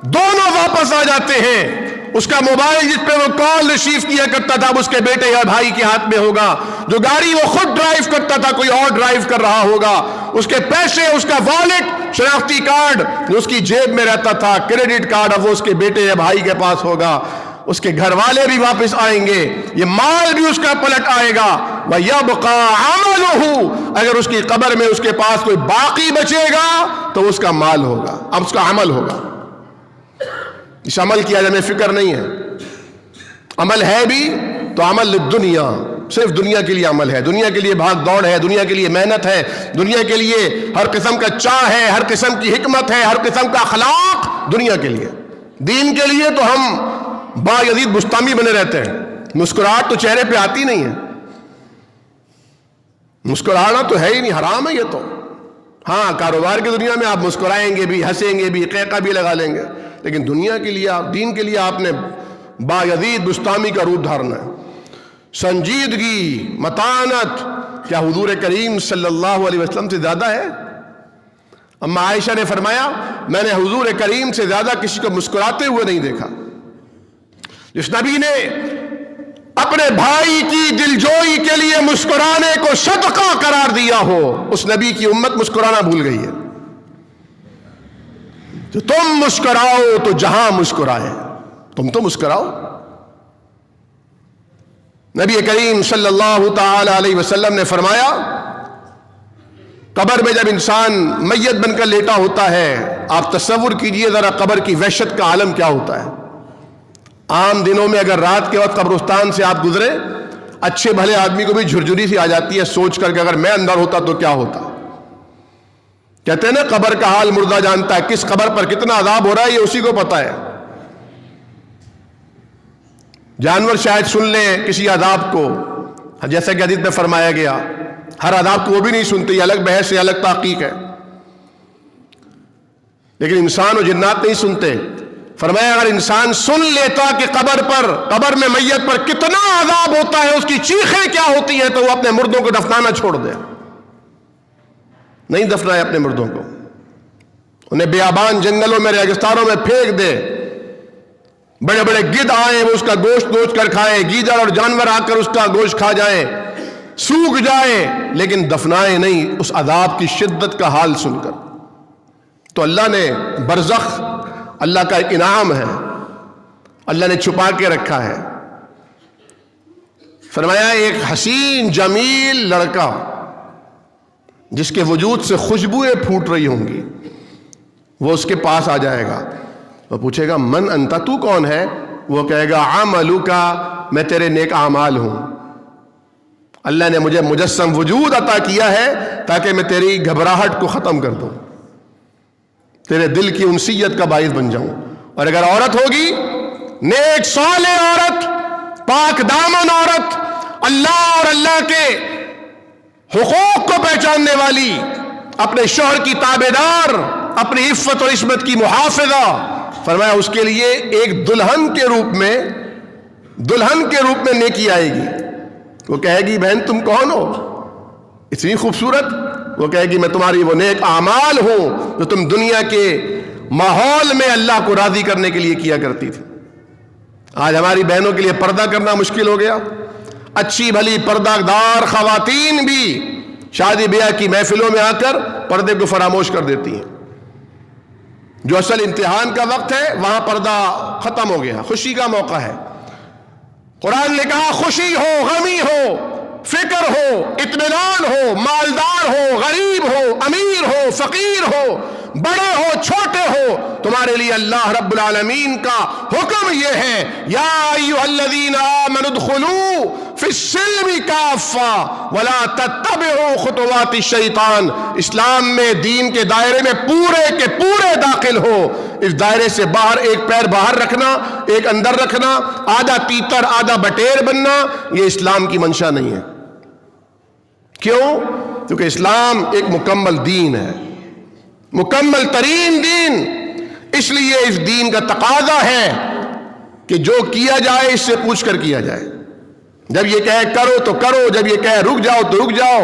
دونوں واپس آ جاتے ہیں. اس کا موبائل جس پہ وہ کال ریسیو کیا کرتا تھا اس کے بیٹے یا بھائی کے ہاتھ میں ہوگا, جو گاڑی وہ خود ڈرائیو کرتا تھا کوئی اور ڈرائیو کر رہا ہوگا, اس کے پیسے, اس کا والیٹ, شناختی کارڈ جو اس کی جیب میں رہتا تھا, کریڈٹ کارڈ, اب وہ اس کے بیٹے یا بھائی کے پاس ہوگا. اس کے گھر والے بھی واپس آئیں گے, یہ مال بھی اس کا پلٹ آئے گا. وَيَبْقَى عَمَلُهُ, اگر اس کی قبر میں اس کے پاس کوئی باقی بچے گا تو اس کا مال ہوگا, اب اس کا عمل ہوگا. اس عمل کی آج ہمیں فکر نہیں ہے. عمل ہے بھی تو عمل دنیا, صرف دنیا کے لیے عمل ہے, دنیا کے لیے بھاگ دوڑ ہے, دنیا کے لیے محنت ہے, دنیا کے لیے ہر قسم کا چاہ ہے, ہر قسم کی حکمت ہے, ہر قسم کا اخلاق دنیا کے لیے. دین کے لیے تو ہم با یزید بستامی بنے رہتے ہیں, مسکراہٹ تو چہرے پہ آتی نہیں ہے. مسکرانا تو ہے ہی نہیں، حرام ہے یہ تو. ہاں کاروبار کی دنیا میں آپ مسکرائیں گے بھی، ہنسیں گے بھی، قیقہ بھی لگا لیں گے، لیکن دنیا کے لیے آپ، دین کے لیے آپ نے بایزید بستامی کا روپ دھارنا ہے. سنجیدگی، متانت کیا حضور کریم صلی اللہ علیہ وسلم سے زیادہ ہے؟ اما عائشہ نے فرمایا میں نے حضور کریم سے زیادہ کسی کو مسکراتے ہوئے نہیں دیکھا. جس نبی نے اپنے بھائی کی دلجوئی کے لیے مسکرانے کو صدقہ قرار دیا ہو، اس نبی کی امت مسکرانا بھول گئی ہے. تو تم مسکراؤ تو جہاں مسکرائے، تم تو مسکراؤ. نبی کریم صلی اللہ تعالی علیہ وسلم نے فرمایا قبر میں جب انسان میت بن کر لیٹا ہوتا ہے، آپ تصور کیجئے ذرا قبر کی وحشت کا عالم کیا ہوتا ہے. عام دنوں میں اگر رات کے وقت قبرستان سے آپ گزرے، اچھے بھلے آدمی کو بھی جھرجھری سی آ جاتی ہے سوچ کر کہ اگر میں اندر ہوتا تو کیا ہوتا. کہتے ہیں نا قبر کا حال مردہ جانتا ہے، کس قبر پر کتنا عذاب ہو رہا ہے یہ اسی کو پتا ہے. جانور شاید سن لیں کسی عذاب کو، جیسا کہ حدیث میں فرمایا گیا ہر عذاب کو وہ بھی نہیں سنتے، یہ الگ بحث ہے، الگ تحقیق ہے، لیکن انسان و جنات نہیں سنتے. فرمایا اگر انسان سن لیتا کہ قبر میں میت پر کتنا عذاب ہوتا ہے، اس کی چیخیں کیا ہوتی ہیں، تو وہ اپنے مردوں کو دفنانا چھوڑ دے. نہیں دفنائے اپنے مردوں کو، انہیں بیابان جنگلوں میں ریگستانوں میں پھینک دے. بڑے بڑے گدھ آئیں وہ اس کا گوشت نوچ کر کھائیں، گیدڑ اور جانور آ کر اس کا گوشت کھا جائیں، سوکھ جائیں، لیکن دفنائے نہیں اس عذاب کی شدت کا حال سن کر. تو اللہ نے برزخ اللہ کا ایک انعام ہے، اللہ نے چھپا کے رکھا ہے. فرمایا ایک حسین جمیل لڑکا جس کے وجود سے خوشبوئیں پھوٹ رہی ہوں گی، وہ اس کے پاس آ جائے گا، وہ پوچھے گا من انت، تو کون ہے؟ وہ کہے گا عملوکا، میں تیرے نیک اعمال ہوں. اللہ نے مجھے مجسم وجود عطا کیا ہے تاکہ میں تیری گھبراہٹ کو ختم کر دوں، تیرے دل کی انسیت کا باعث بن جاؤں. اور اگر عورت ہوگی نیک صالح عورت، پاک دامن عورت، اللہ اور اللہ کے حقوق کو پہچاننے والی، اپنے شوہر کی تابعدار، اپنی عفت اور عصمت کی محافظہ، فرمایا اس کے لیے ایک دلہن کے روپ میں نیکی آئے گی. وہ کہے گی بہن تم کون ہو اتنی خوبصورت؟ وہ کہے گی میں تمہاری وہ نیک اعمال ہوں جو تم دنیا کے ماحول میں اللہ کو راضی کرنے کے لیے کیا کرتی تھی. آج ہماری بہنوں کے لیے پردہ کرنا مشکل ہو گیا. اچھی بھلی پردہ دار خواتین بھی شادی بیاہ کی محفلوں میں آ کر پردے کو فراموش کر دیتی ہیں. جو اصل امتحان کا وقت ہے وہاں پردہ ختم ہو گیا، خوشی کا موقع ہے. قرآن نے کہا خوشی ہو، غمی ہو، فکر ہو، اطمینان ہو، مالدار ہو، غریب ہو، امیر ہو، فقیر ہو، بڑے ہو، چھوٹے ہو، تمہارے لیے اللہ رب العالمین کا حکم یہ ہے یا ایھا الذین آمنوا ادخلوا فی السلم کافہ ولا تتبعوا خطوات الشیطان. اسلام میں دین کے دائرے میں پورے کے پورے داخل ہو. اس دائرے سے باہر ایک پیر باہر رکھنا، ایک اندر رکھنا، آدھا تیتر آدھا بٹیر بننا، یہ اسلام کی منشا نہیں ہے. کیوں؟ کیونکہ اسلام ایک مکمل دین ہے، مکمل ترین دین. اس لیے اس دین کا تقاضا ہے کہ جو کیا جائے اس سے پوچھ کر کیا جائے. جب یہ کہے کرو تو کرو، جب یہ کہے رک جاؤ تو رک جاؤ.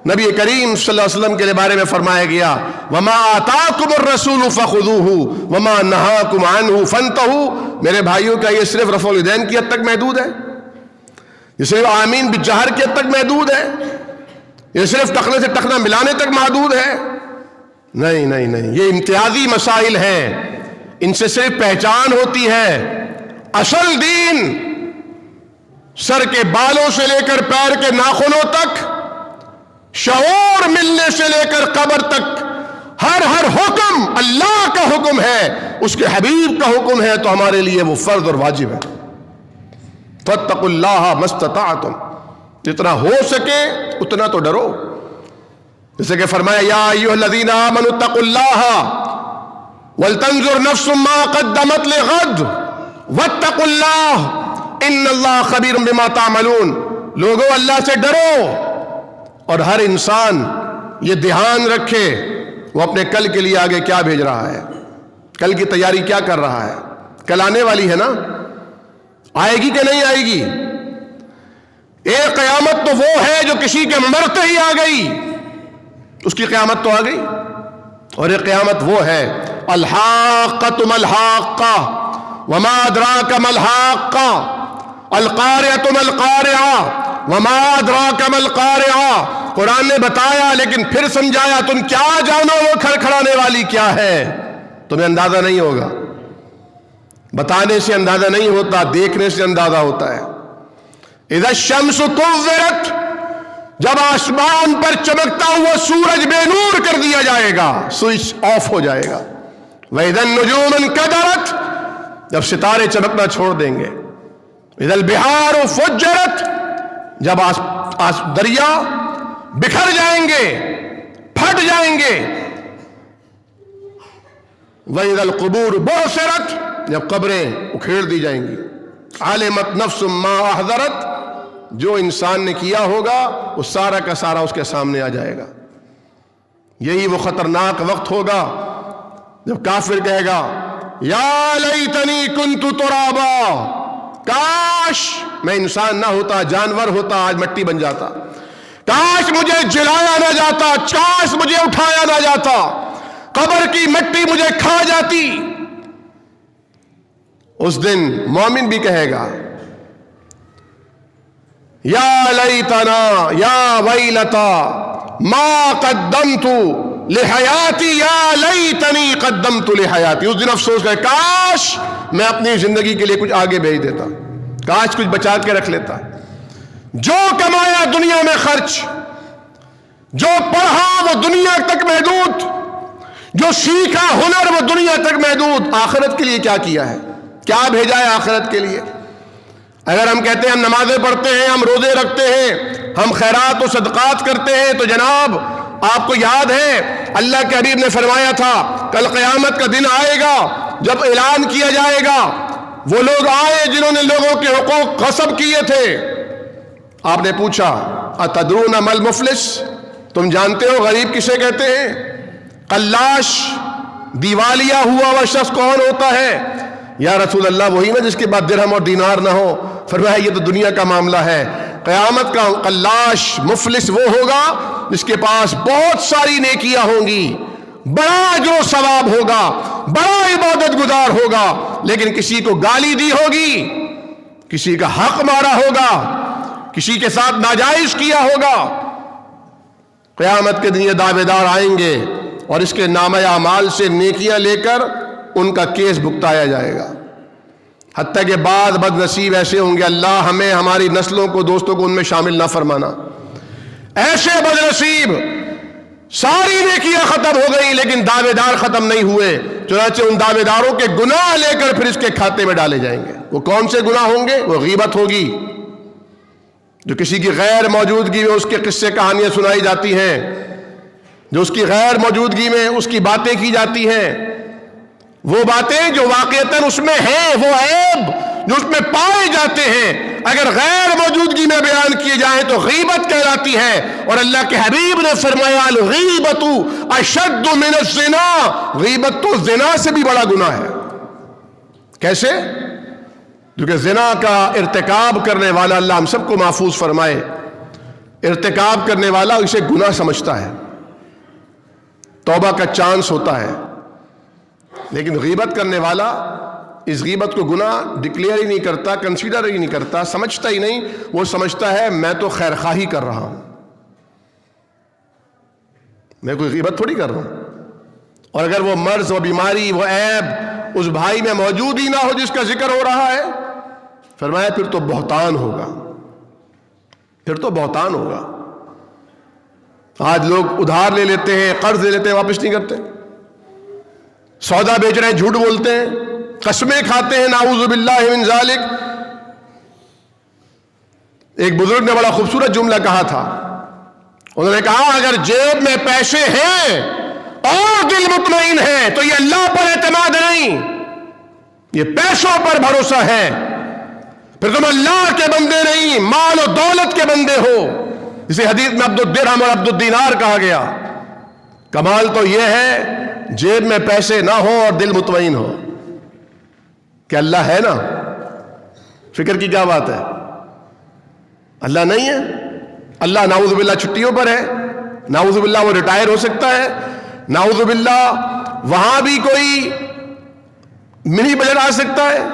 نبی کریم صلی اللہ علیہ وسلم کے بارے میں فرمایا گیا وما آتاکم الرسول فخذوہ وما نہاکم عنہ فانتہوا. میرے بھائیوں کا یہ صرف رفع الیدین کی حد تک محدود ہے؟ یہ صرف آمین بالجہر کی حد تک محدود ہے؟ یہ صرف ٹخنے سے ٹخنا ملانے تک محدود ہے؟ نہیں نہیں نہیں، یہ امتیازی مسائل ہیں، ان سے صرف پہچان ہوتی ہے. اصل دین سر کے بالوں سے لے کر پیر کے ناخنوں تک، شعور ملنے سے لے کر قبر تک، ہر حکم اللہ کا حکم ہے، اس کے حبیب کا حکم ہے، تو ہمارے لیے وہ فرض اور واجب ہے. فاتقوا اللہ ما استطعتم، جتنا ہو سکے اتنا تو ڈرو. جیسے کہ فرمایا یا ایھا الذین آمنوا اتقوا اللہ ولتنظر نفس ما قدمت لغد واتقوا اللہ ان اللہ خبیر بما تعملون. لوگوں اللہ سے ڈرو اور ہر انسان یہ دھیان رکھے وہ اپنے کل کے لیے آگے کیا بھیج رہا ہے، کل کی تیاری کیا کر رہا ہے. کل آنے والی ہے نا، آئے گی کہ نہیں آئے گی؟ ایک قیامت تو وہ ہے جو کسی کے مرتے ہی آ گئی، اس کی قیامت تو آ گئی. اور ایک قیامت وہ ہے الحاقۃ ما الحاقہ وما ادراک ما الحاقہ القارعۃ ما القارعہ وما ادراک ما القارعہ. قرآن نے بتایا لیکن پھر سمجھایا، تم کیا جانو وہ کھڑکھڑانے والی کیا ہے، تمہیں اندازہ نہیں ہوگا. بتانے سے اندازہ نہیں ہوتا، دیکھنے سے اندازہ ہوتا ہے. اذا الشمس كورت، جب آسمان پر چمکتا ہوا سورج بے نور کر دیا جائے گا، سوئچ آف ہو جائے گا. وَإِذَا النُّجُومُ انْكَدَرَتْ، جب ستارے چمکنا چھوڑ دیں گے. اذا البحار فجرت، جب دریا بکھر جائیں گے، پھٹ جائیں گے. وَإِذَا الْقُبُورُ بُعْثِرَتْ، جب قبریں اکھیڑ دی جائیں گی. عَلِمَتْ نَفْسٌ مَّا أَحْضَرَتْ، جو انسان نے کیا ہوگا وہ سارا کا سارا اس کے سامنے آ جائے گا. یہی وہ خطرناک وقت ہوگا جب کافر کہے گا یا لیتنی کنت ترابا، کاش میں انسان نہ ہوتا، جانور ہوتا، آج مٹی بن جاتا. کاش مجھے جلایا نہ جاتا، کاش مجھے اٹھایا نہ جاتا، قبر کی مٹی مجھے کھا جاتی. اس دن مومن بھی کہے گا یا لیتنا یا ویلتا ما قدمت لحیاتی یا لیتنی قدمت لحیاتی. اس دن افسوس کرے، کاش میں اپنی زندگی کے لیے کچھ آگے بھیج دیتا، کاش کچھ بچا کے رکھ لیتا. جو کمایا دنیا میں خرچ، جو پڑھا وہ دنیا تک محدود، جو سیکھا ہنر وہ دنیا تک محدود. آخرت کے لیے کیا کیا ہے، کیا بھیجا ہے آخرت کے لیے؟ اگر ہم کہتے ہیں ہم نمازیں پڑھتے ہیں، ہم روزے رکھتے ہیں، ہم خیرات و صدقات کرتے ہیں، تو جناب آپ کو یاد ہے اللہ کے حبیب نے فرمایا تھا کل قیامت کا دن آئے گا جب اعلان کیا جائے گا وہ لوگ آئے جنہوں نے لوگوں کے حقوق غصب کیے تھے. آپ نے پوچھا اتدرون ما المفلس، تم جانتے ہو غریب کسے کہتے ہیں؟ قلاش، دیوالیہ ہوا وہ شخص کون ہوتا ہے؟ یا رسول اللہ وہی نا جس کے بعد درہم اور دینار نہ ہو. فرمایا یہ تو دنیا کا معاملہ ہے. قیامت کا قلاش مفلس وہ ہوگا جس کے پاس بہت ساری نیکیاں ہوں گی، بڑا اجر و ثواب ہوگا، بڑا عبادت گزار ہوگا، لیکن کسی کو گالی دی ہوگی، کسی کا حق مارا ہوگا، کسی کے ساتھ ناجائز کیا ہوگا. قیامت کے دن یہ دعوے دار آئیں گے اور اس کے نامہ اعمال سے نیکیاں لے کر ان کا کیس بھگتایا جائے گا. حتیٰ کہ بعض بد نصیب ایسے ہوں گے، اللہ ہمیں ہماری نسلوں کو، دوستوں کو ان میں شامل نہ فرمانا. ایسے بد نصیب ساری نیکیاں ختم ہو گئی لیکن دعوے دار ختم نہیں ہوئے. چنانچہ ان دعوے داروں کے گناہ لے کر پھر اس کے کھاتے میں ڈالے جائیں گے. وہ کون سے گناہ ہوں گے؟ وہ غیبت ہوگی، جو کسی کی غیر موجودگی میں اس کے قصے کہانیاں سنائی جاتی ہیں، جو اس کی غیر موجودگی میں اس کی باتیں کی جاتی ہیں، وہ باتیں جو واقعتاً اس میں ہیں، وہ عیب جو اس میں پائے جاتے ہیں اگر غیر موجودگی میں بیان کیے جائیں تو غیبت کہلاتی ہے. اور اللہ کے حبیب نے فرمایا الغیبت اشد من الزنا، غیبت تو زنا سے بھی بڑا گناہ ہے. کیسے؟ کیونکہ زنا کا ارتکاب کرنے والا، اللہ ہم سب کو محفوظ فرمائے، ارتکاب کرنے والا اسے گناہ سمجھتا ہے، توبہ کا چانس ہوتا ہے. لیکن غیبت کرنے والا اس غیبت کو گناہ ڈکلیئر ہی نہیں کرتا، کنسیڈر ہی نہیں کرتا، سمجھتا ہی نہیں. وہ سمجھتا ہے میں تو خیر خواہی کر رہا ہوں، میں کوئی غیبت تھوڑی کر رہا ہوں. اور اگر وہ مرض، وہ بیماری، وہ عیب اس بھائی میں موجود ہی نہ ہو جس کا ذکر ہو رہا ہے، فرمایا پھر تو بہتان ہوگا، پھر تو بہتان ہوگا. آج لوگ ادھار لے لیتے ہیں، قرض لے لیتے ہیں، واپس نہیں کرتے، سودا بیچ رہے ہیں، جھوٹ بولتے ہیں، قسمیں کھاتے ہیں، نعوذ باللہ من ذالک. ایک بزرگ نے بڑا خوبصورت جملہ کہا تھا. انہوں نے کہا اگر جیب میں پیسے ہیں اور دل مطمئن ہے تو یہ اللہ پر اعتماد نہیں، یہ پیسوں پر بھروسہ ہے. پھر تم اللہ کے بندے نہیں، مال و دولت کے بندے ہو. جسے حدیث میں عبد الدرہم اور عبد الدینار کہا گیا. کمال تو یہ ہے جیب میں پیسے نہ ہو اور دل مطمئن ہو کہ اللہ ہے نا. فکر کی کیا بات ہے؟ اللہ نہیں ہے. اللہ نعوذ باللہ چھٹیوں پر ہے, نعوذ باللہ وہ ریٹائر ہو سکتا ہے, نعوذ باللہ وہاں بھی کوئی منی بجٹ آ سکتا ہے.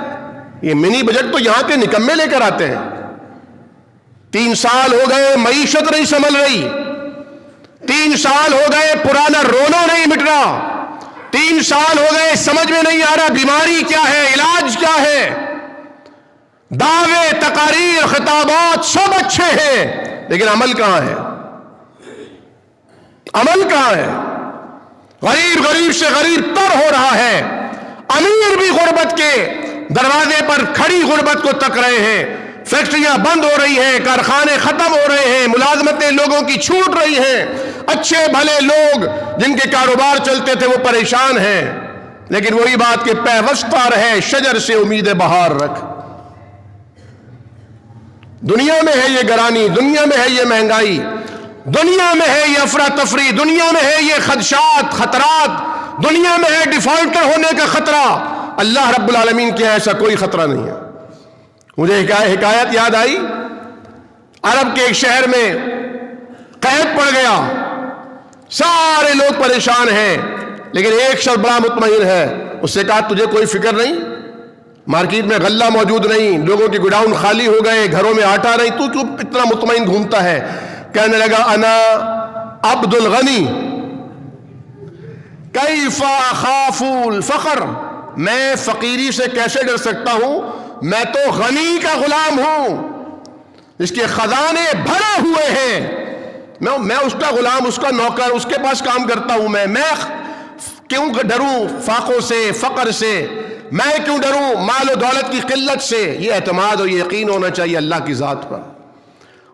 یہ منی بجٹ تو یہاں کے نکمے لے کر آتے ہیں. 3 سال ہو گئے معیشت نہیں سنبھل رہی, 3 سال ہو گئے پرانا رونا نہیں مٹ رہا, 3 سال ہو گئے سمجھ میں نہیں آ رہا بیماری کیا ہے, علاج کیا ہے. دعوے, تقاریر, خطابات سب اچھے ہیں, لیکن عمل کہاں ہے؟ عمل کہاں ہے؟ غریب غریب سے غریب تر ہو رہا ہے. امیر بھی غربت کے دروازے پر کھڑی غربت کو تک رہے ہیں. فیکٹریاں بند ہو رہی ہیں, کارخانے ختم ہو رہے ہیں, ملازمتیں لوگوں کی چھوٹ رہی ہیں. اچھے بھلے لوگ جن کے کاروبار چلتے تھے وہ پریشان ہیں. لیکن وہی بات کہ پیوستہ رہے شجر سے امید بہار رکھ. دنیا میں ہے یہ گرانی, دنیا میں ہے یہ مہنگائی, دنیا میں ہے یہ افراتفری, دنیا میں ہے یہ خدشات, خطرات, دنیا میں ہے ڈیفالٹر ہونے کا خطرہ. اللہ رب العالمین کے ایسا کوئی خطرہ نہیں ہے. مجھے حکایت یاد آئی, عرب کے ایک شہر میں قحط پڑ گیا, سارے لوگ پریشان ہیں, لیکن ایک شخص بڑا مطمئن ہے. اس سے کہا تجھے کوئی فکر نہیں, مارکیٹ میں غلہ موجود نہیں, لوگوں کے گوڈاؤن خالی ہو گئے, گھروں میں آٹا نہیں, تو کیوں اتنا مطمئن گھومتا ہے؟ کہنے لگا انا عبد الغنی کیف اخاف الفقر, میں فقیری سے کیسے ڈر سکتا ہوں, میں تو غنی کا غلام ہوں جس کے خزانے بھرے ہوئے ہیں. میں اس کا غلام, اس کا نوکر, اس کے پاس کام کرتا ہوں. میں کیوں ڈروں فاقوں سے, فقر سے؟ میں کیوں ڈروں مال و دولت کی قلت سے؟ یہ اعتماد اور یہ یقین ہونا چاہیے اللہ کی ذات پر.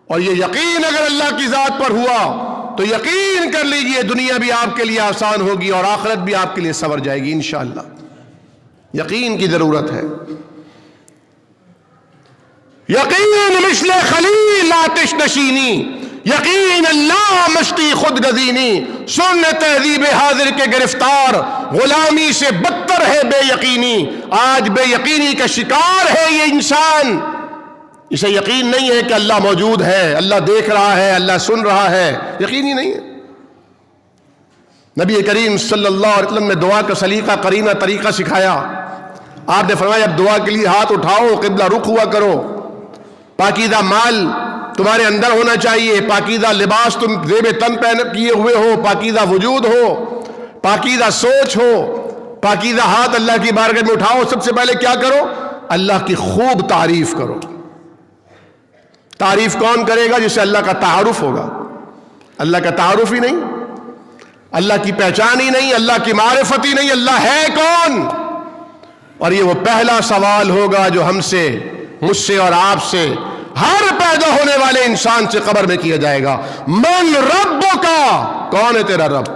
اور یہ یقین اگر اللہ کی ذات پر ہوا تو یقین کر لیجئے دنیا بھی آپ کے لیے آسان ہوگی اور آخرت بھی آپ کے لیے سنور جائے گی انشاءاللہ. یقین کی ضرورت ہے. یقین مثل خلیل آتش نشینی, یقین اللہ مشتی خود گزینی. سن تہذیب حاضر کے گرفتار, غلامی سے بدتر ہے بے یقینی. آج بے یقینی کا شکار ہے یہ انسان. اسے یقین نہیں ہے کہ اللہ موجود ہے, اللہ دیکھ رہا ہے, اللہ سن رہا ہے, یقین ہی نہیں ہے. نبی کریم صلی اللہ علیہ وسلم نے دعا کا سلیقہ قرینہ طریقہ سکھایا. آپ نے فرمایا اب دعا کے لیے ہاتھ اٹھاؤ, قبلہ رخ ہوا کرو. پاکیزہ مال تمہارے اندر ہونا چاہیے, پاکیزہ لباس تم زیب تن پہن کیے ہوئے ہو, پاکیزہ وجود ہو, پاکیزہ سوچ ہو, پاکیزہ ہاتھ اللہ کی بارگاہ میں اٹھاؤ. سب سے پہلے کیا کرو؟ اللہ کی خوب تعریف کرو. تعریف کون کرے گا؟ جسے اللہ کا تعارف ہوگا. اللہ کا تعارف ہی نہیں, اللہ کی پہچان ہی نہیں, اللہ کی معرفت ہی نہیں, اللہ ہے کون؟ اور یہ وہ پہلا سوال ہوگا جو ہم سے, مجھ سے اور آپ سے, ہر پیدا ہونے والے انسان سے قبر میں کیا جائے گا. من ربک, کون ہے تیرا رب؟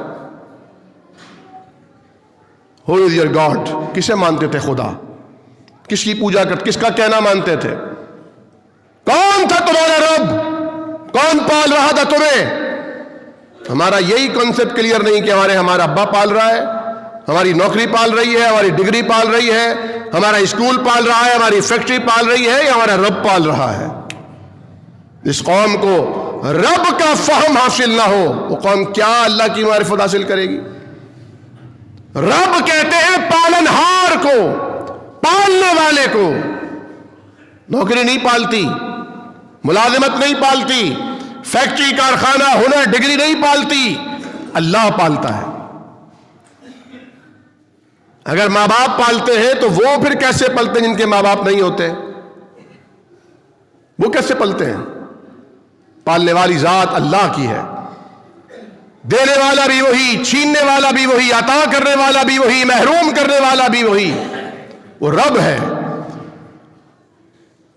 Who is your God? کسے مانتے تھے خدا؟ کس کی پوجا کرتے, کس کا کہنا مانتے تھے؟ کون تھا تمہارا رب؟ کون پال رہا تھا تمہیں؟ ہمارا یہی کنسپٹ کلیئر نہیں کہ ہمارا ابا پال رہا ہے, ہماری نوکری پال رہی ہے, ہماری ڈگری پال رہی ہے, ہمارا اسکول پال رہا ہے, ہماری فیکٹری پال رہی ہے, یا ہمارا رب پال رہا ہے. اس قوم کو رب کا فہم حاصل نہ ہو, وہ قوم کیا اللہ کی معرفت حاصل کرے گی؟ رب کہتے ہیں پالنہار کو, پالنے والے کو. نوکری نہیں پالتی, ملازمت نہیں پالتی, فیکٹری کارخانہ ہنر ڈگری نہیں پالتی, اللہ پالتا ہے. اگر ماں باپ پالتے ہیں تو وہ پھر کیسے پلتے ہیں جن کے ماں باپ نہیں ہوتے؟ وہ کیسے پلتے ہیں؟ پالنے والی ذات اللہ کی ہے. دینے والا بھی وہی, چھیننے والا بھی وہی, عطا کرنے والا بھی وہی, محروم کرنے والا بھی وہی, وہ رب ہے.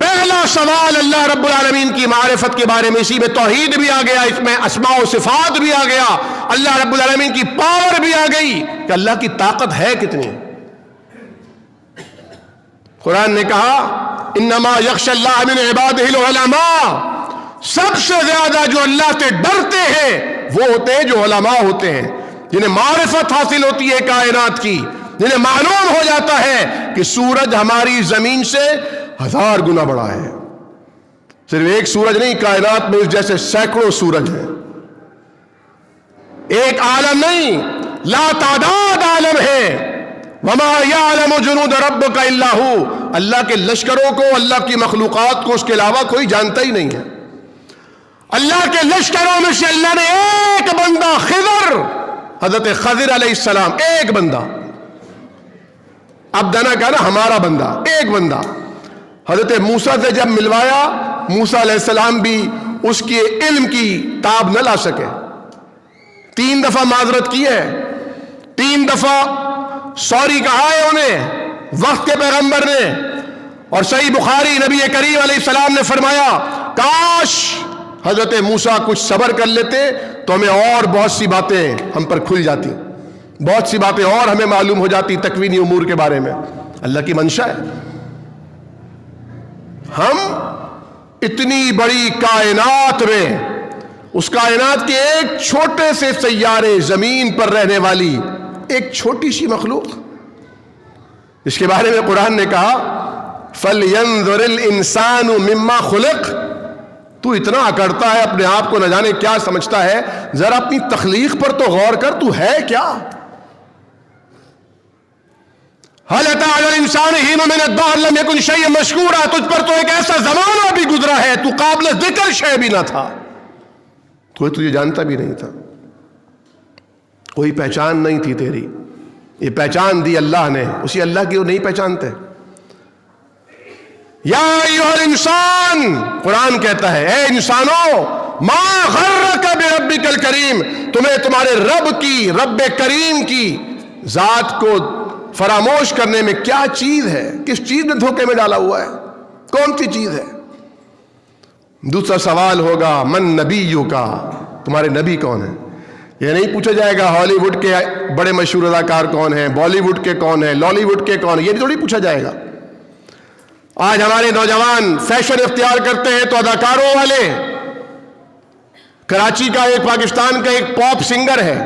پہلا سوال اللہ رب العالمین کی معرفت کے بارے میں, اسی میں توحید بھی آ گیا, اس میں اسماء و صفات بھی آ گیا, اللہ رب العالمین کی پاور بھی آ گئی کہ اللہ کی طاقت ہے کتنی. قرآن نے کہا انما یخشى اللہ من عبادہ العلماء, سب سے زیادہ جو اللہ سے ڈرتے ہیں وہ ہوتے ہیں جو علماء ہوتے ہیں، جنہیں معرفت حاصل ہوتی ہے کائنات کی، جنہیں معلوم ہو جاتا ہے کہ سورج ہماری زمین سے 1000 گنا بڑا ہے. صرف ایک سورج نہیں، کائنات میں اس جیسے سینکڑوں سورج ہیں. ایک عالم نہیں، لا تعداد عالم ہے. وما یعلم جنود ربک الا ہو. اللہ کے لشکروں کو، اللہ کی مخلوقات کو اس کے علاوہ کوئی جانتا ہی نہیں ہے. اللہ کے لشکروں میں سے اللہ نے ایک بندہ خضر، حضرت خضر علیہ السلام، ایک بندہ، عبدنا کہا نا ہمارا بندہ، ایک بندہ حضرت موسیٰ سے جب ملوایا، موسیٰ علیہ السلام بھی اس کے علم کی تاب نہ لا سکے. 3 دفعہ معذرت کی ہے، 3 دفعہ سوری کہا ہے انہیں وقت کے پیغمبر نے. اور صحیح بخاری نبی کریم علیہ السلام نے فرمایا کاش حضرت موسیٰ کچھ صبر کر لیتے تو ہمیں اور بہت سی باتیں ہم پر کھل جاتی، بہت سی باتیں اور ہمیں معلوم ہو جاتی تکوینی امور کے بارے میں. اللہ کی منشا ہے. ہم اتنی بڑی کائنات میں، اس کائنات کے ایک چھوٹے سے سیارے، زمین پر رہنے والی ایک چھوٹی سی مخلوق، اس کے بارے میں قرآن نے کہا فَلْيَنظُرِ الْإِنسَانُ مِمَّا خُلِقَ. تو اتنا اکڑتا ہے اپنے آپ کو، نہ جانے کیا سمجھتا ہے، ذرا اپنی تخلیق پر تو غور کر، تو ہے کیا؟ هَلْ أَتَىٰ عَلَى الْإِنسَانِ حِينٌ مِّنَ الدَّهْرِ لَمْ يَكُنْ شَيْئًا مَّذْكُورًا. تجھ پر تو ایک ایسا زمانہ بھی گزرا ہے تو قابل ذکر شے بھی نہ تھا، کوئی تجھے جانتا بھی نہیں تھا، کوئی پہچان نہیں تھی تیری. یہ پہچان دی اللہ نے، اسی اللہ کی وہ نہیں پہچانتے. یا ایھا الانسان، قرآن کہتا ہے اے انسانوں، ما غرک بربک الکریم، تمہیں تمہارے رب کی، رب کریم کی ذات کو فراموش کرنے میں کیا چیز ہے، کس چیز نے دھوکے میں ڈالا ہوا ہے، کون سی چیز ہے؟ دوسرا سوال ہوگا من نبیوں کا، تمہارے نبی کون ہیں؟ یہ نہیں پوچھا جائے گا ہالی ووڈ کے بڑے مشہور اداکار کون ہیں، بالی ووڈ کے کون ہیں، لالی ووڈ کے کون ہیں، یہ تھوڑی پوچھا جائے گا. آج ہمارے نوجوان فیشن اختیار کرتے ہیں تو اداکاروں والے. کراچی کا ایک، پاکستان کا ایک پاپ سنگر ہے،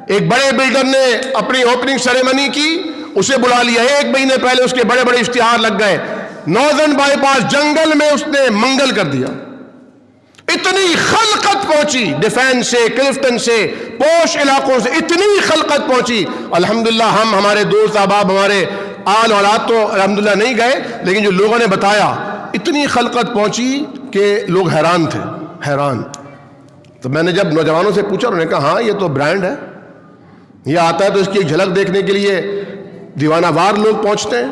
ایک بڑے بلڈر نے اپنی اوپننگ سیریمنی کی، اسے بلا لیا. 1 مہینے پہلے اس کے بڑے بڑے اشتہار لگ گئے. نوزن بائی پاس جنگل میں اس نے منگل کر دیا. اتنی خلقت پہنچی، ڈیفینس سے، کلفٹن سے، پوش علاقوں سے اتنی خلقت پہنچی. الحمدللہ ہم، ہمارے دوست احباب، ہمارے آل اولاد تو الحمدللہ نہیں گئے، لیکن جو لوگوں نے بتایا اتنی خلقت پہنچی کہ لوگ حیران تھے، حیران. تو میں نے جب نوجوانوں سے پوچھا، انہوں نے کہا ہاں یہ تو برانڈ ہے، یہ آتا ہے تو اس کی ایک جھلک دیکھنے کے لیے دیوانہ وار لوگ پہنچتے ہیں.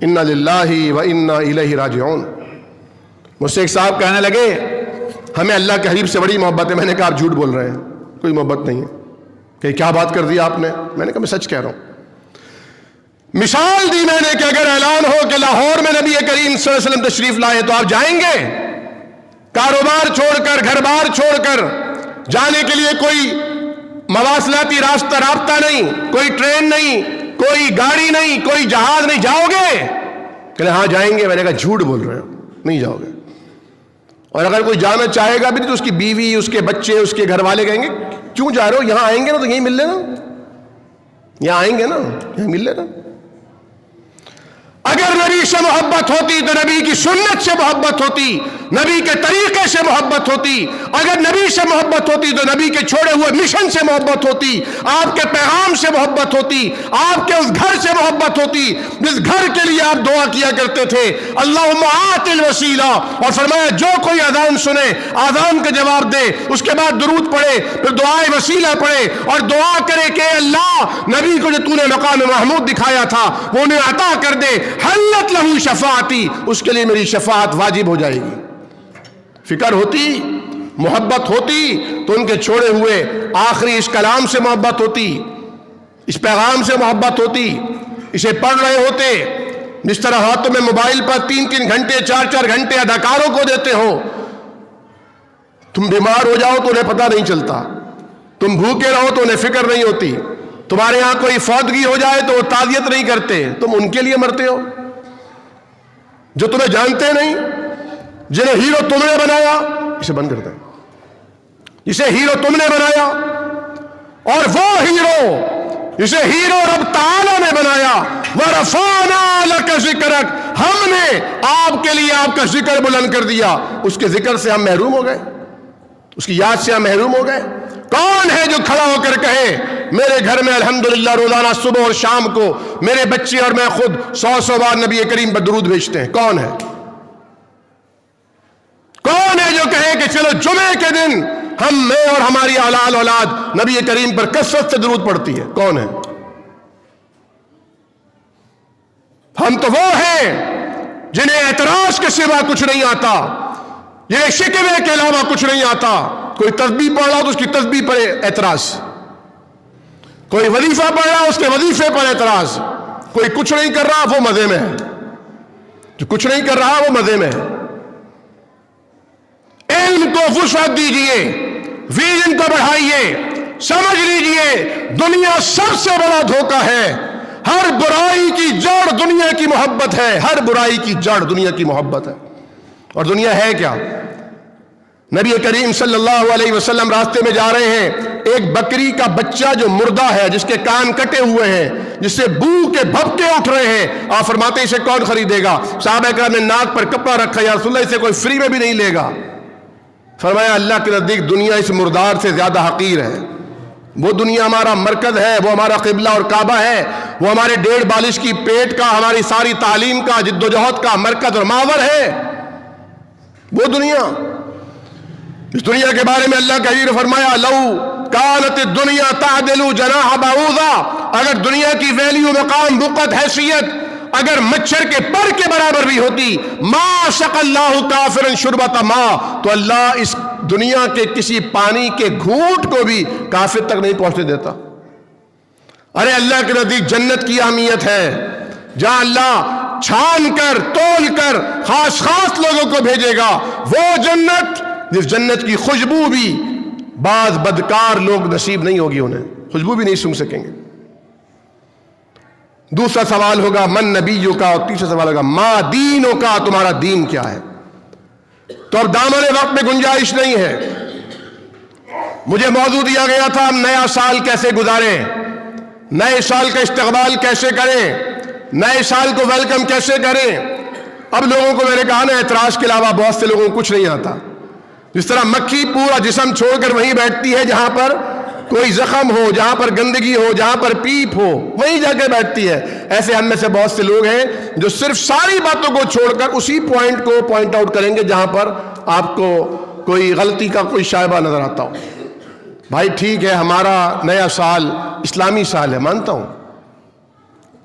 انا للہ و انا الیہ راجعون. مجھ سے ایک صاحب کہنے لگے ہمیں اللہ کے حبیب سے بڑی محبت ہے. میں نے کہا آپ جھوٹ بول رہے ہیں، کوئی محبت نہیں ہے. کہ کیا بات کر دی آپ نے؟ میں نے کہا میں سچ کہہ رہا ہوں. مثال دی میں نے کہ اگر اعلان ہو کہ لاہور میں نبی کریم صلی اللہ علیہ وسلم تشریف لائے تو آپ جائیں گے؟ کاروبار چھوڑ کر، گھر بار چھوڑ کر جانے کے لیے کوئی مواصلاتی رابطہ نہیں، کوئی ٹرین نہیں، کوئی گاڑی نہیں، کوئی جہاز نہیں، جاؤ گے؟ کہ ہاں جائیں گے. میں نے کہا جھوٹ بول رہے ہو، نہیں جاؤ گے. اور اگر کوئی جانا چاہے گا بھی تو اس کی بیوی، اس کے بچے، اس کے گھر والے کہیں گے کیوں جا رہے ہو؟ یہاں آئیں گے نا تو یہیں مل لینا، یہاں آئیں گے نا یہیں مل لینا. اگر نبی سے محبت ہوتی تو نبی کی سنت سے محبت ہوتی، نبی کے طریقے سے محبت ہوتی. اگر نبی سے محبت ہوتی تو نبی کے چھوڑے ہوئے مشن سے محبت ہوتی، آپ کے پیغام سے محبت ہوتی، آپ کے اس گھر سے محبت ہوتی جس گھر کے لیے آپ دعا کیا کرتے تھے اللہم آت الوسیلہ. اور فرمایا جو کوئی اذان سنے اذان کا جواب دے، اس کے بعد درود پڑھے، پھر دعائے وسیلہ پڑھے اور دعا کرے کہ اللہ نبی کو جو تو نے مقام محمود دکھایا تھا وہ انہیں عطا کر دے. حلت لہو شفاعتی، اس کے لیے میری شفاعت واجب ہو جائے گی. فکر ہوتی، محبت ہوتی تو ان کے چھوڑے ہوئے آخری اس کلام سے محبت ہوتی، اس پیغام سے محبت ہوتی، اسے پڑھ رہے ہوتے. جس طرح ہاتھوں میں موبائل پر 3 گھنٹے 4 گھنٹے اداکاروں کو دیتے ہو. تم بیمار ہو جاؤ تو انہیں پتہ نہیں چلتا، تم بھوکے رہو تو انہیں فکر نہیں ہوتی، تمہارے ہاں کوئی فوتگی ہو جائے تو وہ تعزیت نہیں کرتے، تم ان کے لیے مرتے ہو جو تمہیں جانتے نہیں، جنہیں ہیرو تم نے بنایا. اسے بند کرتے ہیں. جسے ہیرو تم نے بنایا اور وہ ہیرو جسے ہیرو رب تعالیٰ نے بنایا، وَرَفَعْنَا لَكَ ذِكْرَكَ، ہم نے آپ کے لیے آپ کا ذکر بلند کر دیا. اس کے ذکر سے ہم محروم ہو گئے، اس کی یاد سے ہم محروم ہو گئے. کون ہے جو کھڑا ہو کر کہے میرے گھر میں الحمدللہ روزانہ صبح اور شام کو میرے بچے اور میں خود 100 بار نبی کریم پر درود بھیجتے ہیں؟ کون ہے؟ کون ہے جو کہے کہ چلو جمعے کے دن میں اور ہماری اولاد نبی کریم پر کثرت سے درود پڑتی ہے؟ کون ہے؟ ہم تو وہ ہیں جنہیں اعتراض کے سوا کچھ نہیں آتا، یہ شکوے کے علاوہ کچھ نہیں آتا. کوئی تسبیح پڑھ رہا تو اس کی تسبیح پر اعتراض، کوئی وظیفہ پڑھ رہا اس کے وظیفے پر اعتراض، کوئی کچھ نہیں کر رہا وہ مزے میں ہے، جو کچھ نہیں کر رہا وہ مزے میں ہے. علم کو وسعت دیجئے، ویژن کو بڑھائیے، سمجھ لیجئے دنیا سب سے بڑا دھوکہ ہے. ہر برائی کی جڑ دنیا کی محبت ہے، ہر برائی کی جڑ دنیا کی محبت ہے. اور دنیا ہے کیا؟ نبی کریم صلی اللہ علیہ وسلم راستے میں جا رہے ہیں، ایک بکری کا بچہ جو مردہ ہے، جس کے کان کٹے ہوئے ہیں، جس سے بو کے بھبکے اٹھ رہے ہیں، آپ فرماتے ہیں اسے کون خریدے گا؟ صحابہ کرام نے ناک پر کپڑا رکھا، یا رسول اللہ اسے کوئی فری میں بھی نہیں لے گا. فرمایا اللہ کے نزدیک دنیا اس مردار سے زیادہ حقیر ہے. وہ دنیا ہمارا مرکز ہے، وہ ہمارا قبلہ اور کعبہ ہے، وہ ہمارے 1.5 بالش کی پیٹ کا، ہماری ساری تعلیم کا، جد و جہد کا مرکز اور محور ہے. وہ دنیا، اس دنیا کے بارے میں اللہ کا حبیب نے فرمایا لو کانت الدنیا تعدل جناح بعوضہ، اگر دنیا کی ویلیو، مقام، وقت، حیثیت اگر مچھر کے پر کے برابر بھی ہوتی، ما سقى اللہ کافرا شربۃ ماء، تو اللہ اس دنیا کے کسی پانی کے گھونٹ کو بھی کافر تک نہیں پہنچنے دیتا. ارے اللہ کے نزدیک جنت کی اہمیت ہے، جہاں اللہ چھان کر تول کر خاص خاص لوگوں کو بھیجے گا. وہ جنت جس جنت کی خوشبو بھی بعض بدکار لوگ نصیب نہیں ہوگی، انہیں خوشبو بھی نہیں سونگھ سکیں گے. دوسرا سوال ہوگا من نبیوں کا، اور تیسرا سوال ہوگا ما دینوں کا، تمہارا دین کیا ہے؟ تو اب دامن وقت میں گنجائش نہیں ہے. مجھے موضوع دیا گیا تھا ہم نیا سال کیسے گزاریں، نئے سال کا استقبال کیسے کریں، نئے سال کو ویلکم کیسے کریں. اب لوگوں کو میں نے کہا نا، اعتراض کے علاوہ بہت سے لوگوں کو کچھ نہیں آتا. جس طرح مکھی پورا جسم چھوڑ کر وہیں بیٹھتی ہے جہاں پر کوئی زخم ہو، جہاں پر گندگی ہو، جہاں پر پیپ ہو، وہیں جا کے بیٹھتی ہے. ایسے ہم میں سے بہت سے لوگ ہیں جو صرف ساری باتوں کو چھوڑ کر اسی پوائنٹ کو پوائنٹ آؤٹ کریں گے جہاں پر آپ کو کوئی غلطی کا کوئی شائبہ نظر آتا ہو. بھائی ٹھیک ہے، ہمارا نیا سال اسلامی سال ہے، مانتا ہوں،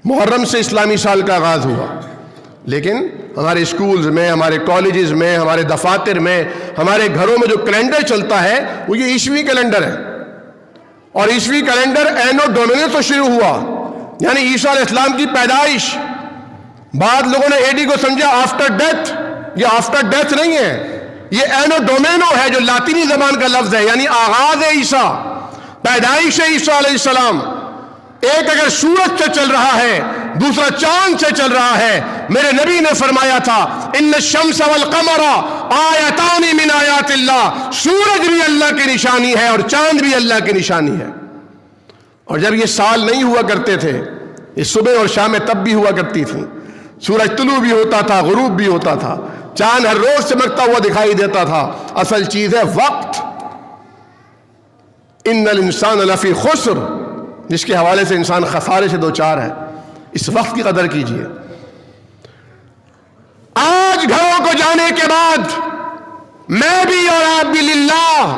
محرم سے اسلامی سال کا آغاز ہوا، لیکن ہمارے اسکولز میں، ہمارے کالجز میں، ہمارے دفاتر میں، ہمارے گھروں میں جو کیلنڈر چلتا ہے وہ یہ عیسوی کیلنڈر ہے. اور عیسوی کیلنڈر اینو ڈومینو تو شروع ہوا، یعنی عیسیٰ علیہ السلام کی پیدائش. بعض لوگوں نے ایڈی کو سمجھا آفٹر ڈیتھ، یہ آفٹر ڈیتھ نہیں ہے، یہ اینو ڈومینو ہے جو لاطینی زبان کا لفظ ہے، یعنی آغاز عیسیٰ، پیدائش عیسیٰ علیہ السلام. ایک اگر سورج سے چل رہا ہے، دوسرا چاند سے چل رہا ہے. میرے نبی نے فرمایا تھا ان الشمس والقمر آیتان من آیات اللہ، سورج بھی اللہ کی نشانی ہے اور چاند بھی اللہ کی نشانی ہے. اور جب یہ سال نہیں ہوا کرتے تھے، یہ صبح اور شام تب بھی ہوا کرتی تھی، سورج طلوع بھی ہوتا تھا، غروب بھی ہوتا تھا، چاند ہر روز چمکتا ہوا دکھائی دیتا تھا. اصل چیز ہے وقت. ان الانسان لفی خسر، جس کے حوالے سے انسان خسارے سے دوچار ہے. اس وقت کی قدر کیجیے. آج گھروں کو جانے کے بعد میں بھی اور آپ بھی للہ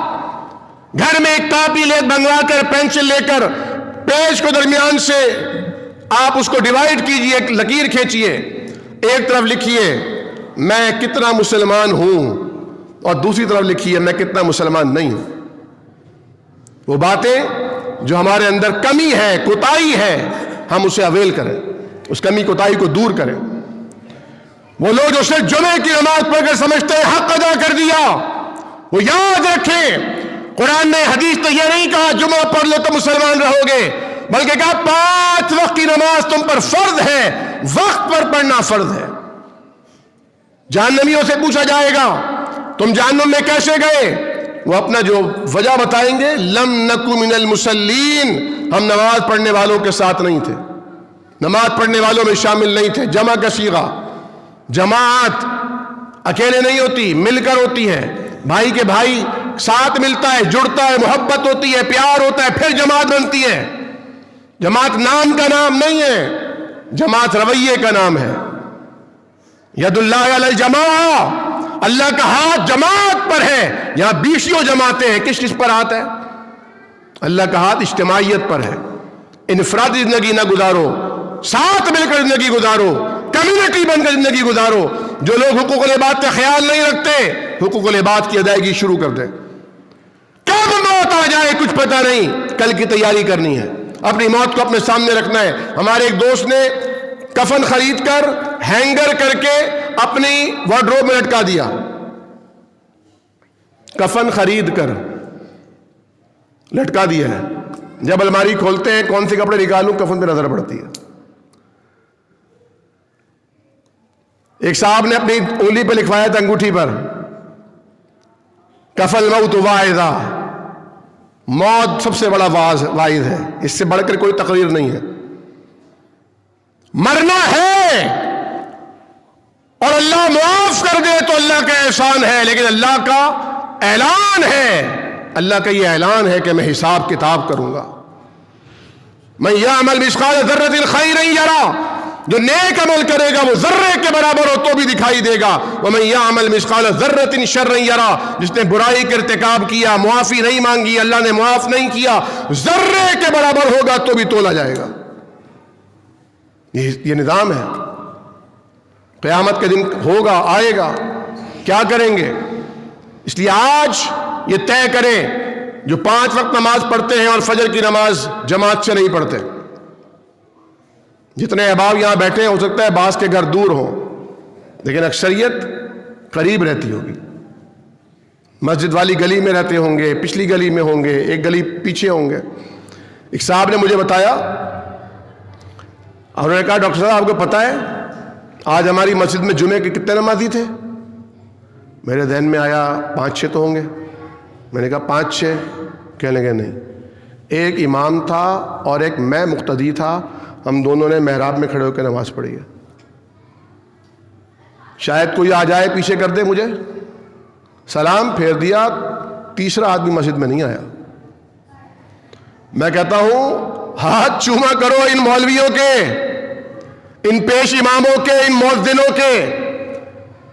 گھر میں ایک کاپی لے بنوا کر، پینسل لے کر، پیج کو درمیان سے آپ اس کو ڈیوائیڈ کیجئے، ایک لکیر کھینچیے. ایک طرف لکھیے میں کتنا مسلمان ہوں، اور دوسری طرف لکھیے میں کتنا مسلمان نہیں ہوں. وہ باتیں جو ہمارے اندر کمی ہے، کوتاہی ہے، ہم اسے اویل کریں، اس کمی کوتاہی کو دور کریں. وہ لوگ جو صرف جمعے کی نماز پڑھ کر سمجھتے ہیں حق ادا کر دیا، وہ یاد رکھیں قرآن نے، حدیث نے یہ نہیں کہا جمعہ پڑھ لو تو مسلمان رہو گے، بلکہ کہا 5 وقت کی نماز تم پر فرض ہے، وقت پر پڑھنا فرض ہے. جہنمیوں سے پوچھا جائے گا تم جہنم میں کیسے گئے؟ وہ اپنا جو وجہ بتائیں گے، لم نکو من المصلین، ہم نماز پڑھنے والوں کے ساتھ نہیں تھے، نماز پڑھنے والوں میں شامل نہیں تھے۔ جمع کا صیغہ، جماعت اکیلے نہیں ہوتی، مل کر ہوتی ہے، بھائی کے بھائی ساتھ ملتا ہے، جڑتا ہے، محبت ہوتی ہے، پیار ہوتا ہے، پھر جماعت بنتی ہے۔ جماعت نام کا نام نہیں ہے، جماعت رویے کا نام ہے۔ ید اللہ علی الجماع، اللہ کا ہاتھ جماعت پر ہے۔ یہاں بیسیوں جماعتیں ہیں، کس کس پر ہاتھ ہے؟ اللہ کا ہاتھ اجتماعیت پر ہے۔ انفرادی زندگی نہ گزارو، ساتھ مل کر زندگی گزارو، کمیونٹی بن کر زندگی گزارو۔ جو لوگ حقوق العباد کا خیال نہیں رکھتے، حقوق العباد کی ادائیگی شروع کر دیں۔ کب موت آ جائے کچھ پتہ نہیں، کل کی تیاری کرنی ہے، اپنی موت کو اپنے سامنے رکھنا ہے۔ ہمارے ایک دوست نے کفن خرید کر ہینگر کر کے اپنی وارڈروب میں لٹکا دیا، کفن خرید کر لٹکا دیا ہے۔ جب الماری کھولتے ہیں کون سے کپڑے نکالوں، کفن پہ نظر پڑتی ہے۔ ایک صاحب نے اپنی انگلی پہ لکھوایا تھا، انگوٹھی پر، کفل موت واعظہ، موت سب سے بڑا واعظ ہے، اس سے بڑھ کر کوئی تقریر نہیں ہے۔ مرنا ہے اور اللہ معاف کر دے تو اللہ کا احسان ہے، لیکن اللہ کا اعلان ہے، اللہ کا یہ اعلان ہے کہ میں حساب کتاب کروں گا۔ من یعمل مثقال ذرۃ خیرا یرا، جو نیک عمل کرے گا وہ ذرے کے برابر ہو تو بھی دکھائی دے گا۔ ومن یعمل مثقال ذرۃ شرا یرا، جس نے برائی کا ارتکاب کیا، معافی نہیں مانگی، اللہ نے معاف نہیں کیا، ذرے کے برابر ہوگا تو بھی تولا جائے گا۔ یہ نظام ہے۔ قیامت کے دن ہوگا، آئے گا، کیا کریں گے؟ اس لیے آج یہ طے کریں، جو 5 وقت نماز پڑھتے ہیں اور فجر کی نماز جماعت سے نہیں پڑھتے، جتنے احباب یہاں بیٹھے ہیں، ہو سکتا ہے بعض کے گھر دور ہوں لیکن اکثریت قریب رہتی ہوگی، مسجد والی گلی میں رہتے ہوں گے، پچھلی گلی میں ہوں گے، ایک گلی پیچھے ہوں گے۔ ایک صاحب نے مجھے بتایا، اور انہوں نے کہا ڈاکٹر صاحب آپ کو پتہ ہے آج ہماری مسجد میں جمعے کے کتنے نمازی تھے؟ میرے ذہن میں آیا 5-6 تو ہوں گے۔ میں نے کہا 5-6؟ کہنے لگے نہیں، ایک امام تھا اور ایک میں مقتدی تھا، ہم دونوں نے محراب میں کھڑے ہو کے نماز پڑھی ہے۔ شاید کوئی آ جائے پیچھے کر دے مجھے، سلام پھیر دیا، تیسرا آدمی مسجد میں نہیں آیا۔ میں کہتا ہوں ہاتھ چوما کرو ان مولویوں کے، ان پیش اماموں کے، ان مؤذنوں کے۔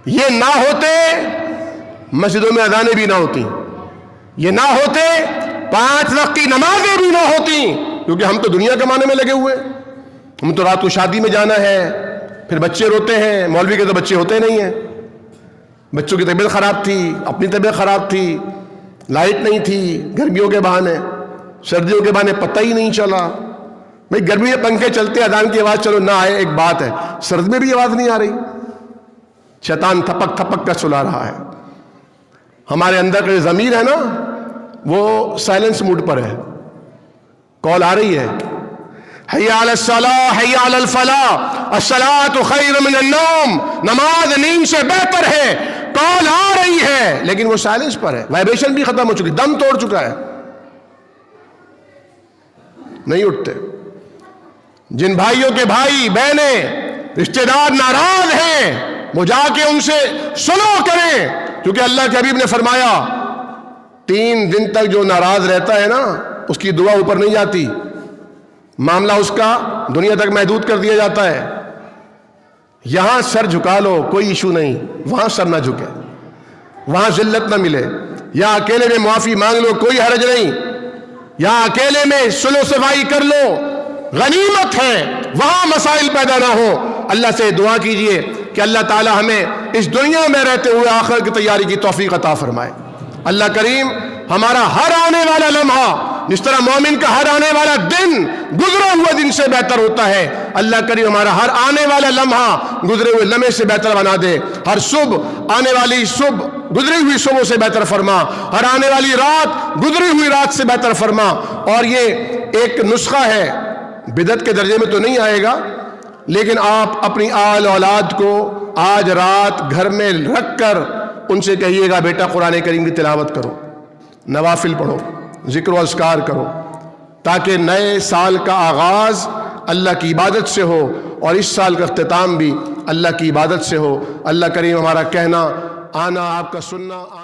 یہ نہ ہوتے مسجدوں میں اذانیں بھی نہ ہوتی، یہ نہ ہوتے 5 وقت کی نمازیں بھی نہ ہوتی، کیونکہ ہم تو دنیا کمانے میں لگے ہوئے، ہم تو رات کو شادی میں جانا ہے، پھر بچے روتے ہیں، مولوی کے تو بچے ہوتے نہیں ہیں، بچوں کی طبیعت خراب تھی، اپنی طبیعت خراب تھی، لائٹ نہیں تھی، گرمیوں کے بہانے، سردیوں کے بہانے پتہ ہی نہیں چلا۔ بھئی گرمی میں پنکھے چلتے، اذان کی آواز چلو نہ آئے ایک بات ہے، سرد میں بھی آواز نہیں آ رہی، شیطان تھپک تھپک کر سلا رہا ہے۔ ہمارے اندر کا ضمیر ہے نا، وہ سائلنس موڈ پر ہے، کال آ رہی ہے، حی علی الصلاۃ حی علی الفلاح الصلاۃ خیر من النوم، نماز نیند سے بہتر ہے، کال آ رہی ہے لیکن وہ سائلنس پر ہے، وائبریشن بھی ختم ہو چکی، دم توڑ چکا ہے، نہیں اٹھتے۔ جن بھائیوں کے بھائی بہنیں رشتہ دار ناراض ہیں، وہ جا کے ان سے سلو کریں، کیونکہ اللہ کے حبیب نے فرمایا 3 دن تک جو ناراض رہتا ہے نا، اس کی دعا اوپر نہیں جاتی، معاملہ اس کا دنیا تک محدود کر دیا جاتا ہے۔ یہاں سر جھکا لو کوئی ایشو نہیں، وہاں سر نہ جھکے، وہاں ذلت نہ ملے، یا اکیلے میں معافی مانگ لو کوئی حرج نہیں، یا اکیلے میں سلو صفائی کر لو، غنیمت ہے، وہاں مسائل پیدا نہ ہو۔ اللہ سے دعا کیجئے کہ اللہ تعالی ہمیں اس دنیا میں رہتے ہوئے آخرت کی تیاری کی توفیق عطا فرمائے۔ اللہ کریم ہمارا ہر آنے والا لمحہ، جس طرح مومن کا ہر آنے والا دن گزرے ہوئے دن سے بہتر ہوتا ہے، اللہ کریم ہمارا ہر آنے والا لمحہ گزرے ہوئے لمحے سے بہتر بنا دے، ہر صبح آنے والی صبح گزری ہوئی صبح سے بہتر فرما، ہر آنے والی رات گزری ہوئی رات سے بہتر فرما۔ اور یہ ایک نسخہ ہے، بدعت کے درجے میں تو نہیں آئے گا، لیکن آپ اپنی آل اولاد کو آج رات گھر میں رکھ کر ان سے کہیے گا بیٹا قرآن کریم کی تلاوت کرو، نوافل پڑھو، ذکر و اذکار کرو، تاکہ نئے سال کا آغاز اللہ کی عبادت سے ہو اور اس سال کا اختتام بھی اللہ کی عبادت سے ہو۔ اللہ کریم ہمارا کہنا، آنا، آپ کا سننا